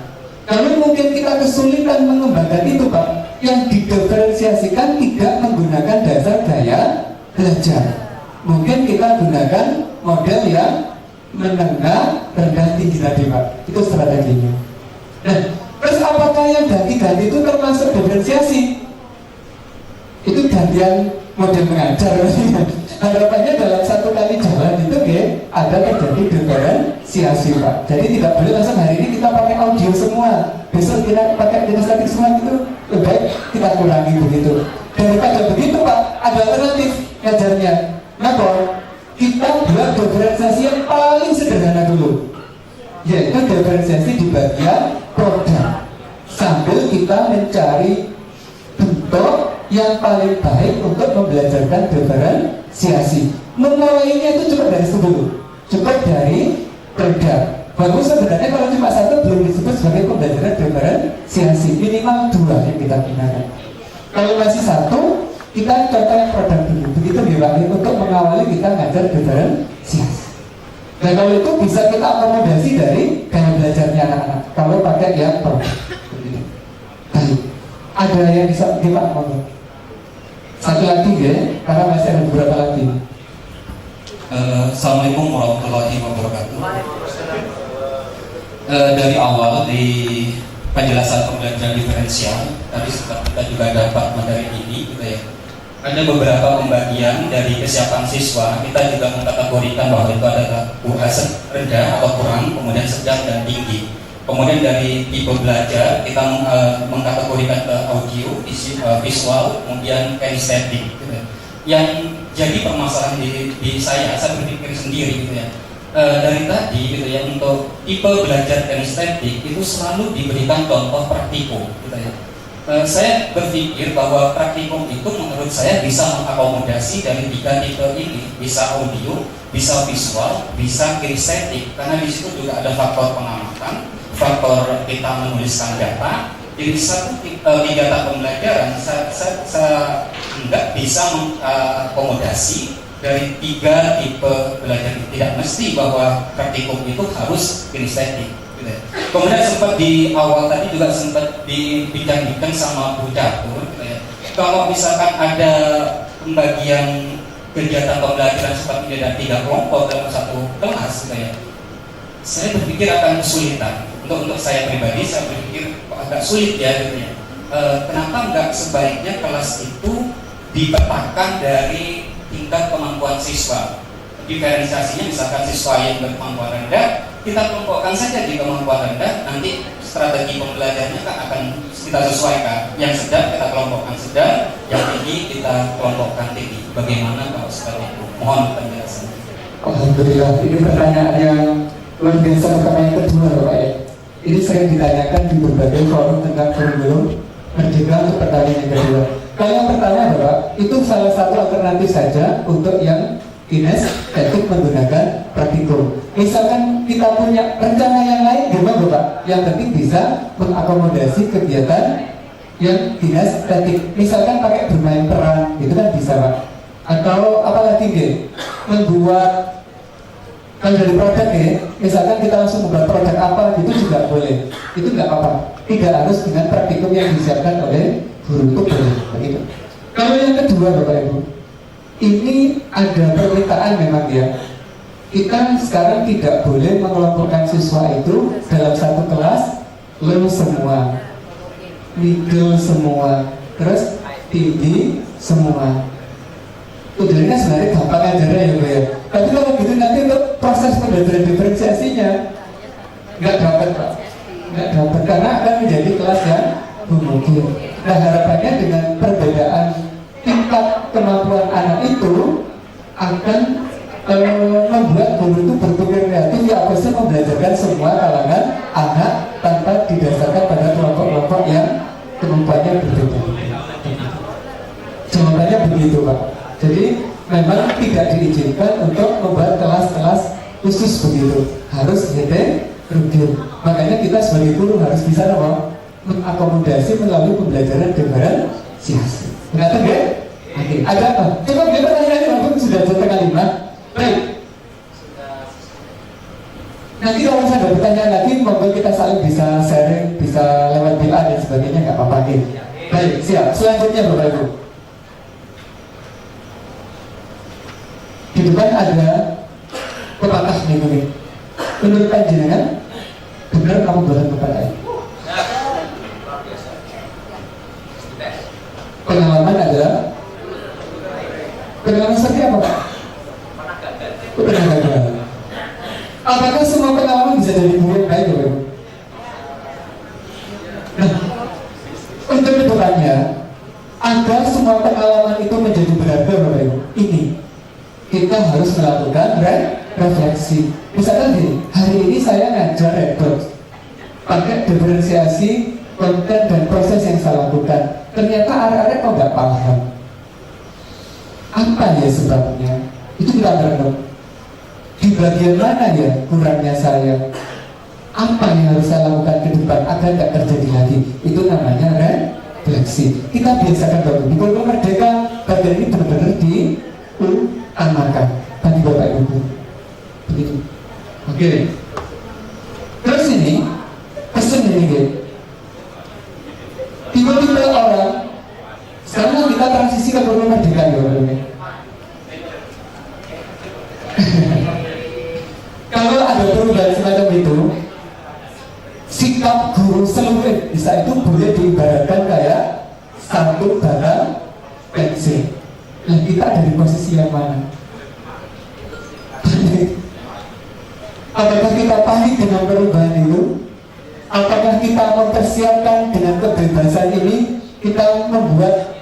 Kalau mungkin kita kesulitan mengembangkan itu Pak, yang didiferensiasikan tidak menggunakan dasar gaya belajar. Mungkin kita gunakan model yang menengah, rendah, tinggi tadi Pak. Itu strateginya. Nah, terus apakah yang ganti-ganti itu termasuk diferensiasi? Itu gantian model mengajar. Harapannya dalam satu kali jalan itu ada terjadi diferensiasi Pak. Jadi tidak boleh langsung hari ini kita pakai audio semua, besok kita pakai kinestetik semua, gitu. Lebih baik kita kurangi begitu. Daripada begitu Pak, ada alternatif ngajarnya. Nah kita buat diferensiasi yang paling sederhana dulu, yaitu diferensiasi di bagian produk, sambil kita mencari bentuk yang paling baik untuk membelajarkan diferensiasi. Memulainya itu cukup dari situ dulu, cukup dari produk. Baru sebenarnya kalau cuma satu belum disebut sebagai pembelajaran diferensiasi, minimal 2 yang kita gunakan. Kalau masih satu, kita contoh yang produk dulu. Begitu ya Pak, untuk mengawali kita ngajar diferensiasi. Dan kalau itu bisa kita akomodasi dari gaya belajarnya anak-anak. Kalau pakai yang produk. Baik. Ada yang bisa kita ngomong? Satu lagi ya, karena masih ada beberapa lagi. Assalamualaikum warahmatullahi wabarakatuh. Dari awal di penjelasan pembelajaran diferensial tadi kita juga dapat materi ini gitu ya. Ada beberapa pembagian dari kesiapan siswa, kita juga mengkategorikan bahwa itu adalah rendah atau kurang, kemudian sedang dan tinggi. Kemudian dari tipe belajar kita mengkategorikan ke audio, visual, kemudian kinestetik gitu ya. Yang jadi permasalahan di saya berpikir sendiri gitu ya. Dari tadi gitu ya, untuk tipe belajar kinestetik itu selalu diberikan contoh praktikum gitu ya. Saya berpikir bahwa praktikum itu menurut saya bisa mengakomodasi dari 3 tipe ini, bisa audio, bisa visual, bisa kinestetik, karena di situ juga ada faktor pengamatan, faktor kita menuliskan data. Jadi 3 tahap pembelajaran saya anggap bisa mengakomodasi dari 3 tipe belajar. Tidak mesti bahwa praktikum itu harus kinestetik. Kemudian sempat di awal tadi juga sempat dibincangkan sama Bu Catur gitu ya. Kalau misalkan ada pembagian kegiatan pembelajaran seperti ada 3 kelompok dalam satu kelas gitu ya, saya berpikir akan kesulitan. Untuk saya pribadi saya berpikir agak sulit ya gitu ya. Kenapa enggak sebaiknya kelas itu dipetakan dari tingkat kemampuan siswa? Diferensiasinya misalkan siswa yang berkemampuan rendah kita kelompokkan saja di kemampuan rendah, nanti strategi pembelajarannya kan akan kita sesuaikan. Yang sedang kita kelompokkan sedang, yang tinggi kita kelompokkan tinggi. Bagaimana kalau seperti itu? Mohon penjelasan. Alhamdulillah, ini pertanyaan yang luar biasa. Pertanyaan yang kedua Bapak ya. Ini sering ditanyakan di berbagai forum tentang kurikulum Merdeka untuk pertanyaan yang kedua. Kalau yang pertama Bapak, itu salah satu alternatif saja untuk yang kinestetik menggunakan praktikum. Misalkan kita punya rencana yang lain, gimana Bapak? Yang penting bisa mengakomodasi kegiatan yang kinestetik. Misalkan pakai bermain peran, itu kan bisa Pak. Atau apalagi deh, membuat kalau dari produk ya, misalkan kita langsung membuat produk apa, itu juga boleh. Itu nggak apa-apa. Tidak harus dengan praktikum yang disiapkan oleh guru, itu boleh. Begitu. Kalau yang kedua Bapak Ibu, ini ada permintaan memang ya. Kita sekarang tidak boleh mengelompokkan siswa itu dalam satu kelas low semua, middle semua, terus tinggi semua. Tujuannya sebenarnya gampang aja ya Pak ya. Tapi kalau gitu nanti untuk proses pembelajaran diferensiasinya nggak dapat Pak, nggak dapat karena akan menjadi kelas yang homogen. Nah harapannya dengan perbedaan tingkat kemampuan anak itu akan membuat guru itu berpikir kreatif, ya apa sih membelajarkan semua kalangan anak tanpa didasarkan pada kelompok-kelompok yang kemampuannya berbeda. Jawabannya begitu Pak. Jadi memang tidak diizinkan untuk membuat kelas-kelas khusus begitu, harus heterogen. Makanya kita sebagai guru harus bisa mengakomodasi melalui pembelajaran diferensiasi. Ngerti nggak? Oke, ada apa? Coba kita tanya walaupun sudah setengah 5. Baik. Nanti kalau misalnya ada pertanyaan lagi, monggo kita saling bisa sharing, bisa lewat WA dan sebagainya, nggak apa-apa nih. Baik, siap. Selanjutnya Bapak Ibu. Di depan ada pepatah nih. Menurut panjenengan, benar kamu buatan pepatah ini? Pengalaman adalah pengalaman seperti apa Pak? Pernah gagal. Apakah semua pengalaman bisa jadi guru yang baik Bapak? Nah, untuk kedepannya agar semua pengalaman itu menjadi berharga Bapak Ibu, ini kita harus melakukan refleksi. Misalkan gini, hari ini saya ngajar rekod pakai diferensiasi konten dan proses yang saya lakukan. Ternyata arek-arek kok nggak paham. Apa ya sebabnya? Itu kita renung. Di bagian mana ya kurangnya saya? Apa yang harus saya lakukan ke depan agar tidak terjadi lagi? Itu namanya refleksi. Kita biasakan Bapak. Di Kurikulum Merdeka bagian ini benar-benar diutamakan bagi Bapak Ibu. Begitu. Oke. Terus ini pesan ini gitu. Tiba-tiba orang sekarang kita transisi ke Kurikulum Merdeka ya Bapak. Kalau ada perubahan semacam itu, sikap guru seluruh bisa itu boleh diibaratkan kayak satu batang pensil. Nah kita ada di posisi yang mana? Apakah kita panik dengan perubahan itu? Apakah kita mempersiapkan dengan kebebasan ini? Kita membuat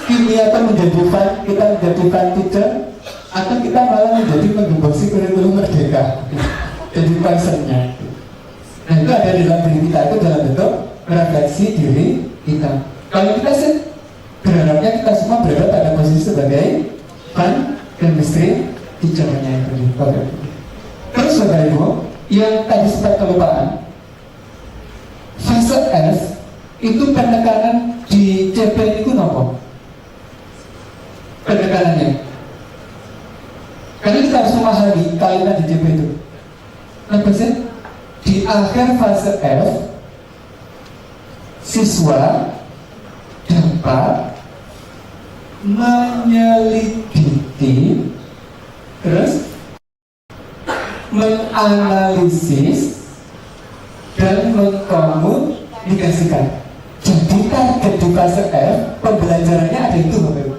kimia itu menjadi fun, kita menjadi fun teacher, atau kita malah menjadi menggembosi kurikulum merdeka jadi concernnya. Nah itu ada di dalam diri kita, itu dalam bentuk refleksi diri kita. Kalau kita sih berharapnya kita semua berada pada posisi sebagai fun chemistry teacher-nya itu. Terus Bapak Ibu, yang tadi sempat kelupaan, fase S itu penekanan di CP itu nopo penekanannya. Karena kita harus memahami kalimat di CP itu. Apa sih? Di akhir fase F, siswa dapat menyelidiki, terus menganalisis dan mengkomunikasikan. Jadi target di fase F pembelajarannya ada itu Bapak Ibu.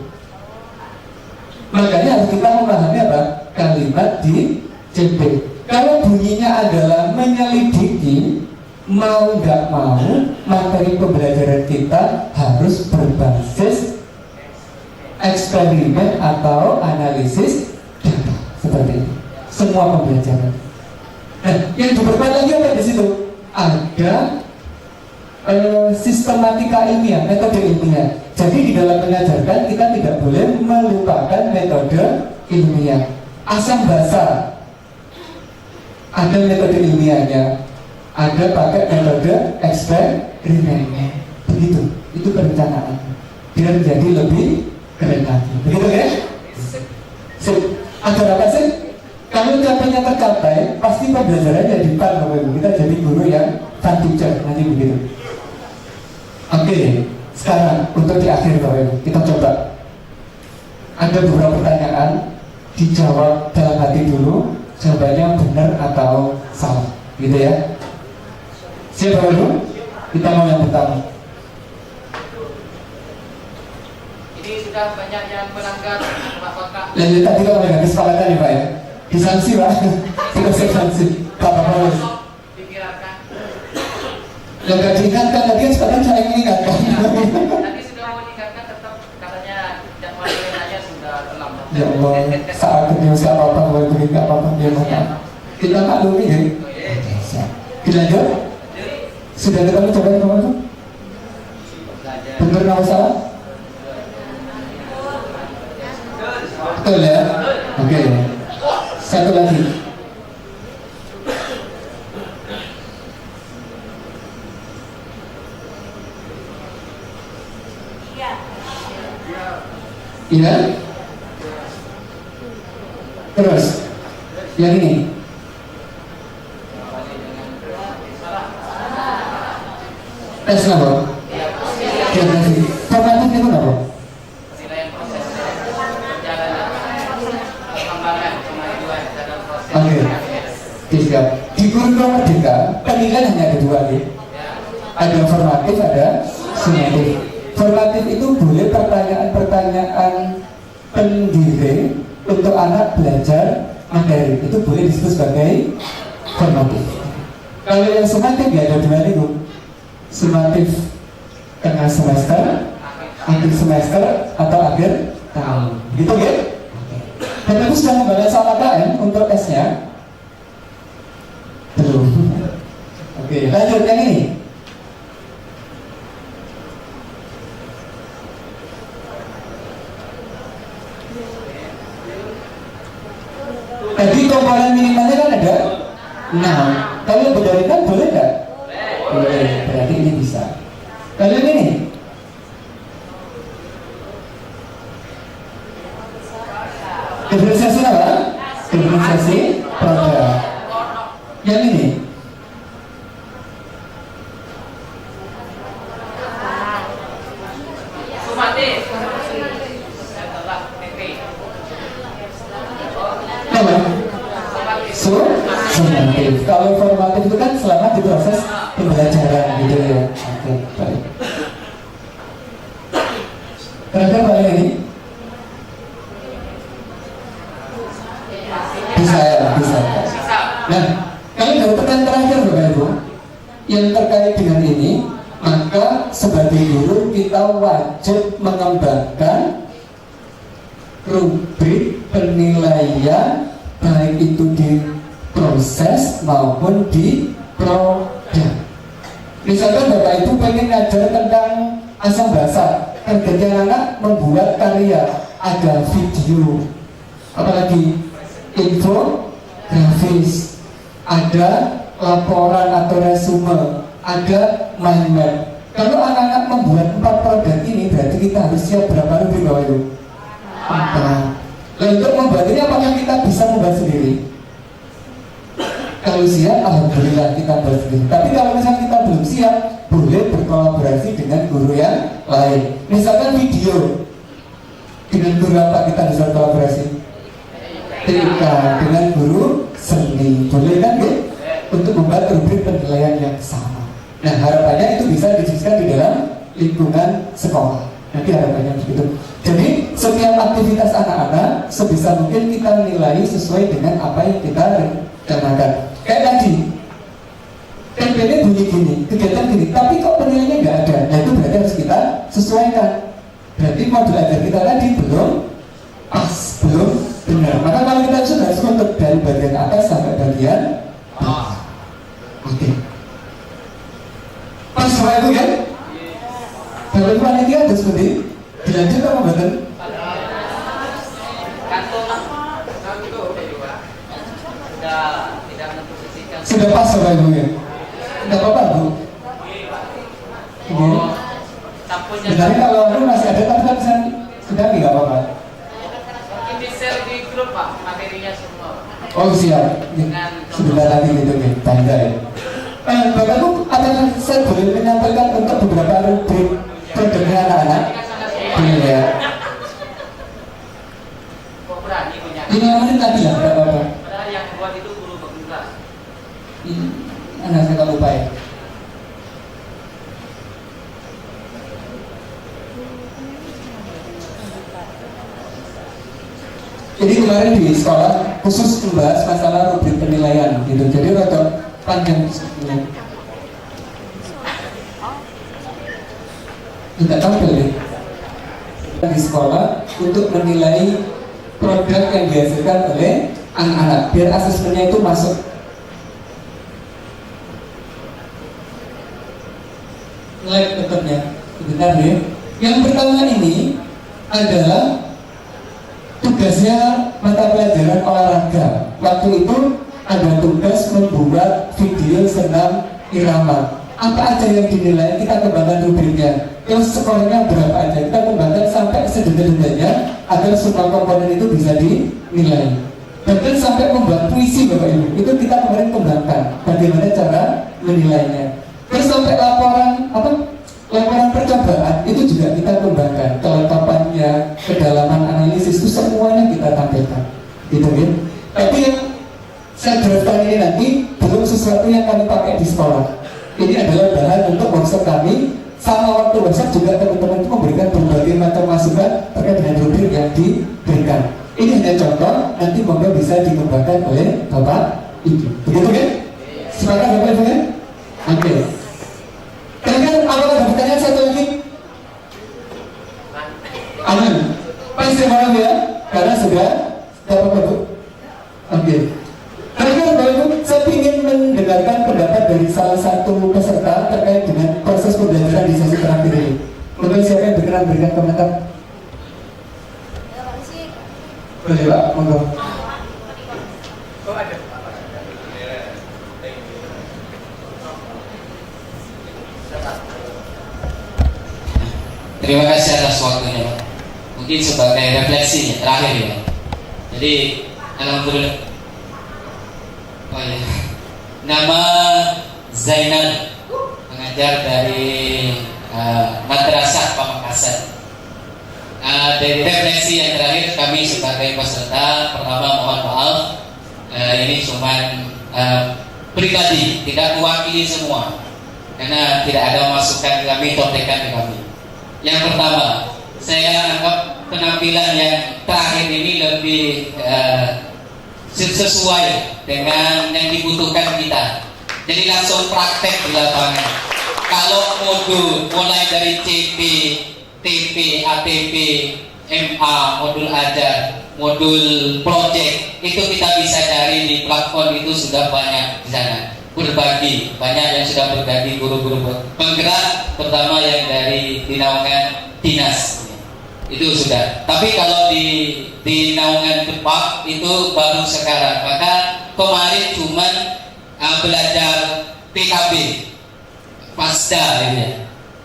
Makanya harus kita memahami apa? Kalimat di CP. Kalau bunyinya adalah menyelidiki, mau nggak mau materi pembelajaran kita harus berbasis eksperimen atau analisis data seperti ini. Semua pembelajaran. Nah, yang diperkuat lagi apa di situ? Ada sistematika ilmiah, metode ilmiah. Jadi di dalam mengajarkan kita tidak boleh melupakan metode ilmiah. Asam basa ada metode ilmiahnya, ada pakai metode eksperimennya. Begitu, itu perencanaan biar jadi lebih keren lagi. Begitu ya? Sip. Agar apa sih? Kalau capainya tercapai, pasti pembelajaran jadi fun, Bapak Ibu. Kita jadi guru yang fun teacher, nanti begitu. Oke, sekarang untuk di akhir Bapak Ibu, kita coba. Ada beberapa pertanyaan, dijawab dalam hati dulu, jawabannya benar atau salah, gitu ya. Siap Bapak Ibu? Kita mau yang pertama. Ini sudah banyak yang melanggar apakah? Lanjut tadi kalau nggak kesepakatan ya Pak ya. Disanksi Pak, tidak usah sanksi. Bapak Paulus. Yang nggak diingatkan tadi kan sekarang saya mengingatkan. Tadi sudah mau diingatkan tetap katanya jadwal aja sudah terlambat. Ya Allah, saat ini nggak apa-apa, boleh nggak apa-apa dia mana. Kita maklumi ya. Dilanjut. Sudah ketemu coba teman-teman? Benar nggak salah? Betul ya? Oke. Satu lagi. Iya. Terus yang ini. Tes apa? Geografi. Formatif itu apa? Oke, siap. Di kurikulum Merdeka penilaian hanya ada dua nih. Ada formatif, ada sumatif. Formatif itu boleh pertanyaan-pertanyaan pendidik untuk anak belajar materi, itu boleh disebut sebagai formatif. Kalau yang sumatif ya ada dua nih, sumatif tengah semester, akhir semester, atau akhir tahun, gitu ya. Dan aku sudah membalas soal KKN untuk S-nya. Belum. Oke, lanjut yang ini. Tadi komponen minimalnya kan ada 6. Kalau lebih dari 6 boleh nggak? Boleh. Berarti ini bisa. Kalau ini diferensiasi apa? Diferensiasi produk. Yang ini Sumatif. apa? Sumatif. Kalau formatif itu kan selama di proses pembelajaran gitu ya. Oke, baik. Terakhir Pak ini bisa ya, bisa. Nah, kalau dari pertanyaan terakhir Bapak Ibu yang terkait dengan ini, maka sebagai guru kita wajib mengembangkan rubrik penilaian baik itu di proses maupun di produk. Misalkan Bapak Ibu pengen ngajar tentang asam basa, targetnya anak membuat karya, ada video, apalagi infografis, ada laporan atau resume, ada mind map. Kalau anak-anak membuat 4 produk ini, berarti kita harus siap berapa rubrik Bapak Ibu? 4. Lalu untuk membuat ini apakah kita bisa membuat sendiri? Kalau siap, alhamdulillah kita buat sendiri. Tapi kalau misalnya kita belum siap, boleh berkolaborasi dengan guru yang lain. Misalkan video, dengan guru apa kita bisa kolaborasi? TK, dengan guru seni, boleh kan ya? Untuk membuat rubrik penilaian yang sama. Nah, harapannya itu bisa diskusikan di dalam lingkungan sekolah. Nanti harapannya begitu. Jadi setiap aktivitas anak-anak sebisa mungkin kita nilai sesuai dengan apa yang kita rencanakan. Kayak tadi, TPD bunyi gini, kegiatan gini, tapi kok penilaiannya nggak ada. Nah itu berarti harus kita sesuaikan. Berarti modul ajar kita tadi belum pas, belum benar. Maka kalau kita sudah harus untuk dari bagian atas sampai bagian bawah. Oke. Pas semua itu kan? Bapak panitia ada seperti dilanjut apa betul? Sudah pas Bapak Ibu ya? Tidak apa-apa Bu? Oke. Sebenarnya kalau itu masih ada tapi kan sudah nggak apa-apa. Ini share di grup Pak, materinya semua. Oh siap. Sebentar lagi gitu ya, tanda ya. Bapak Ibu, apakah saya boleh menyampaikan untuk beberapa rubrik programnya anak-anak? Boleh ya. Ini yang mana tadi ya, Bapak Bapak? Padahal yang buat itu guru kelas. Ini anak saya lupa ya. Jadi kemarin di sekolah khusus membahas masalah rubrik penilaian gitu. Jadi rada panjang sebetulnya. Tidak tampil ya. Di sekolah untuk menilai produk yang dihasilkan oleh anak-anak biar asesmennya itu masuk. Like tetapnya, sebentar ya. Yang pertama ini adalah tugasnya mata pelajaran olahraga. Waktu itu ada tugas membuat video senam irama. Apa aja yang dinilai, kita kembangkan rubriknya. Terus skornya berapa aja, kita kembangkan sampai sedetail-detailnya agar semua komponen itu bisa dinilai. Bahkan sampai membuat puisi Bapak Ibu, itu kita kemarin kembangkan bagaimana cara menilainya. Terus sampai laporan percobaan itu juga kita kembangkan, kelengkapannya, kedalaman analisis itu semuanya kita tampilkan, gitu kan? Tapi yang saya jelaskan ini nanti belum sesuatu yang kami pakai di sekolah. Ini adalah bahan untuk workshop kami. Sama waktu workshop juga teman-teman itu memberikan berbagai macam masukan terkait dengan rubrik yang diberikan. Ini hanya contoh, nanti monggo bisa dikembangkan oleh Bapak Ibu. Begitu kan? Sepakat Bapak Ibu kan? Oke. Kalian apakah ada pertanyaan satu lagi? Aman. Pas terima kasih ya, karena sudah dapat Bapak. Oke. Kalian Bapak Ibu, saya ingin mendengarkan pendapat dari salah satu peserta terkait dengan proses pembelajaran di sesi terakhir ini. Mungkin siapa yang berkenan berikan komentar? Boleh Pak, monggo. Oh ada. Terima kasih atas waktunya Pak. Mungkin sebagai refleksi terakhir ya. Jadi alhamdulillah. Oh ya. Nama Zainal, pengajar dari Madrasah Pamekasan. Dari refleksi yang terakhir kami sebagai peserta, pertama mohon maaf, ini cuma pribadi, tidak mewakili semua, karena tidak ada masukan kami, kontekan kami. Yang pertama, saya anggap penampilan yang terakhir ini lebih sesuai dengan yang dibutuhkan kita. Jadi langsung praktek di lapangan. Kalau modul mulai dari CP, TP, ATP, MA, modul ajar, modul project, itu kita bisa cari di platform, itu sudah banyak di sana. Berbagi, banyak yang sudah berbagi guru-guru penggerak, terutama yang dari naungan dinas. Itu sudah. Tapi kalau di naungan Depak itu baru sekarang. Maka kemarin cuman belajar PKB, pasca ini ya.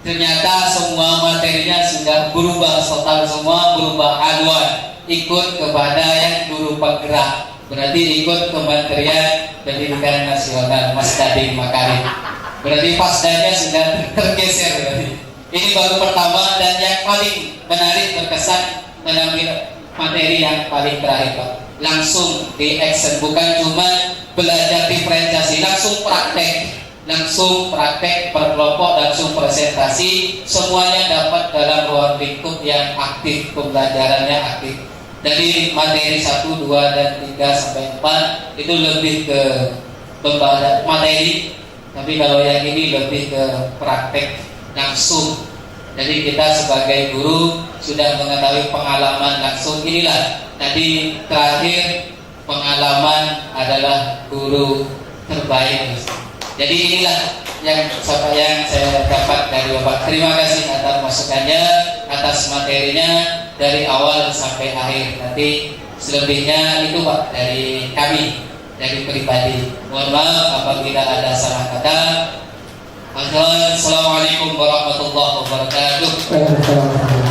Ternyata semua materinya sudah berubah total, semua berubah haluan, ikut kepada yang guru penggerak, berarti ikut Kementerian Pendidikan Nasional, Mas Nadiem Makarim. Berarti pasdanya sudah tergeser berarti. Ini baru pertama dan yang paling menarik berkesan mengambil materi yang paling terakhir Pak. Langsung di action, bukan cuma belajar diferensiasi, langsung praktek, langsung praktek per kelompok, langsung presentasi, semuanya dapat dalam ruang lingkup yang aktif, pembelajarannya aktif. Dari materi 1, 2, dan 3 sampai 4 itu lebih ke materi, tapi kalau yang ini lebih ke praktek langsung. Jadi kita sebagai guru sudah mengetahui pengalaman langsung. Inilah tadi terakhir, pengalaman adalah guru terbaik. Jadi inilah yang saya dapat dari Bapak. Terima kasih atas masukannya, atas materinya dari awal sampai akhir. Nanti selebihnya itu Pak dari kami, dari pribadi. Mohon maaf apabila ada salah kata. Assalamualaikum warahmatullahi wabarakatuh.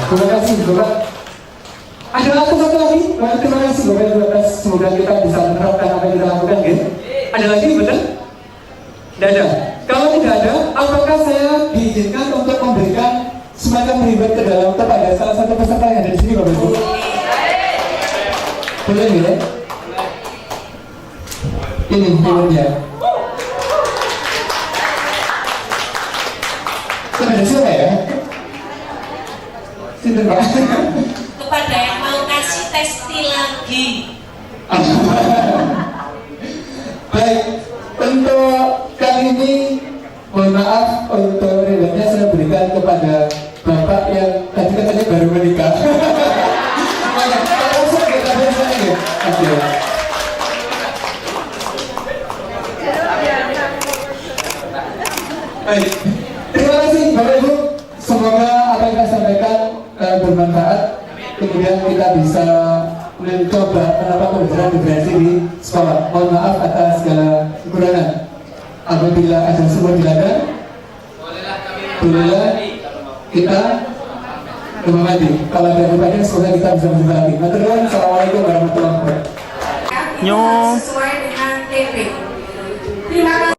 Terima kasih Bapak. Ada satu lagi? Terima kasih Bapak. Semoga kita bisa menerapkan apa yang kita lakukan, ya. Ada lagi, benar? Tidak ada. Kalau tidak ada, apakah saya diizinkan untuk memberikan semacam ribet ke dalam kepada salah satu peserta yang ada di sini, Bapak Ibu? Boleh, ya? Ini dia. Kepada siapa ya? Sinten Pak? Kepada yang mau kasih tekstil lagi. Baik, untuk kali ini mohon maaf untuk ribetnya saya berikan kepada Bapak yang tadi katanya baru menikah. Langsung kita bersama ya. Oke. Baik. Terima kasih Bapak Ibu. Semoga apa yang kita sampaikan bermanfaat. Kemudian kita bisa mencoba mendapat pembelajaran diferensi di sekolah. Mohon maaf atas segala kekurangan. Apabila ada semua dilakukan, bolehlah kita mandi. Kalau ada pertanyaan, semoga kita bisa berjumpa lagi. Assalamualaikum warahmatullahi wabarakatuh. Sesuai dengan TP. Terima kasih.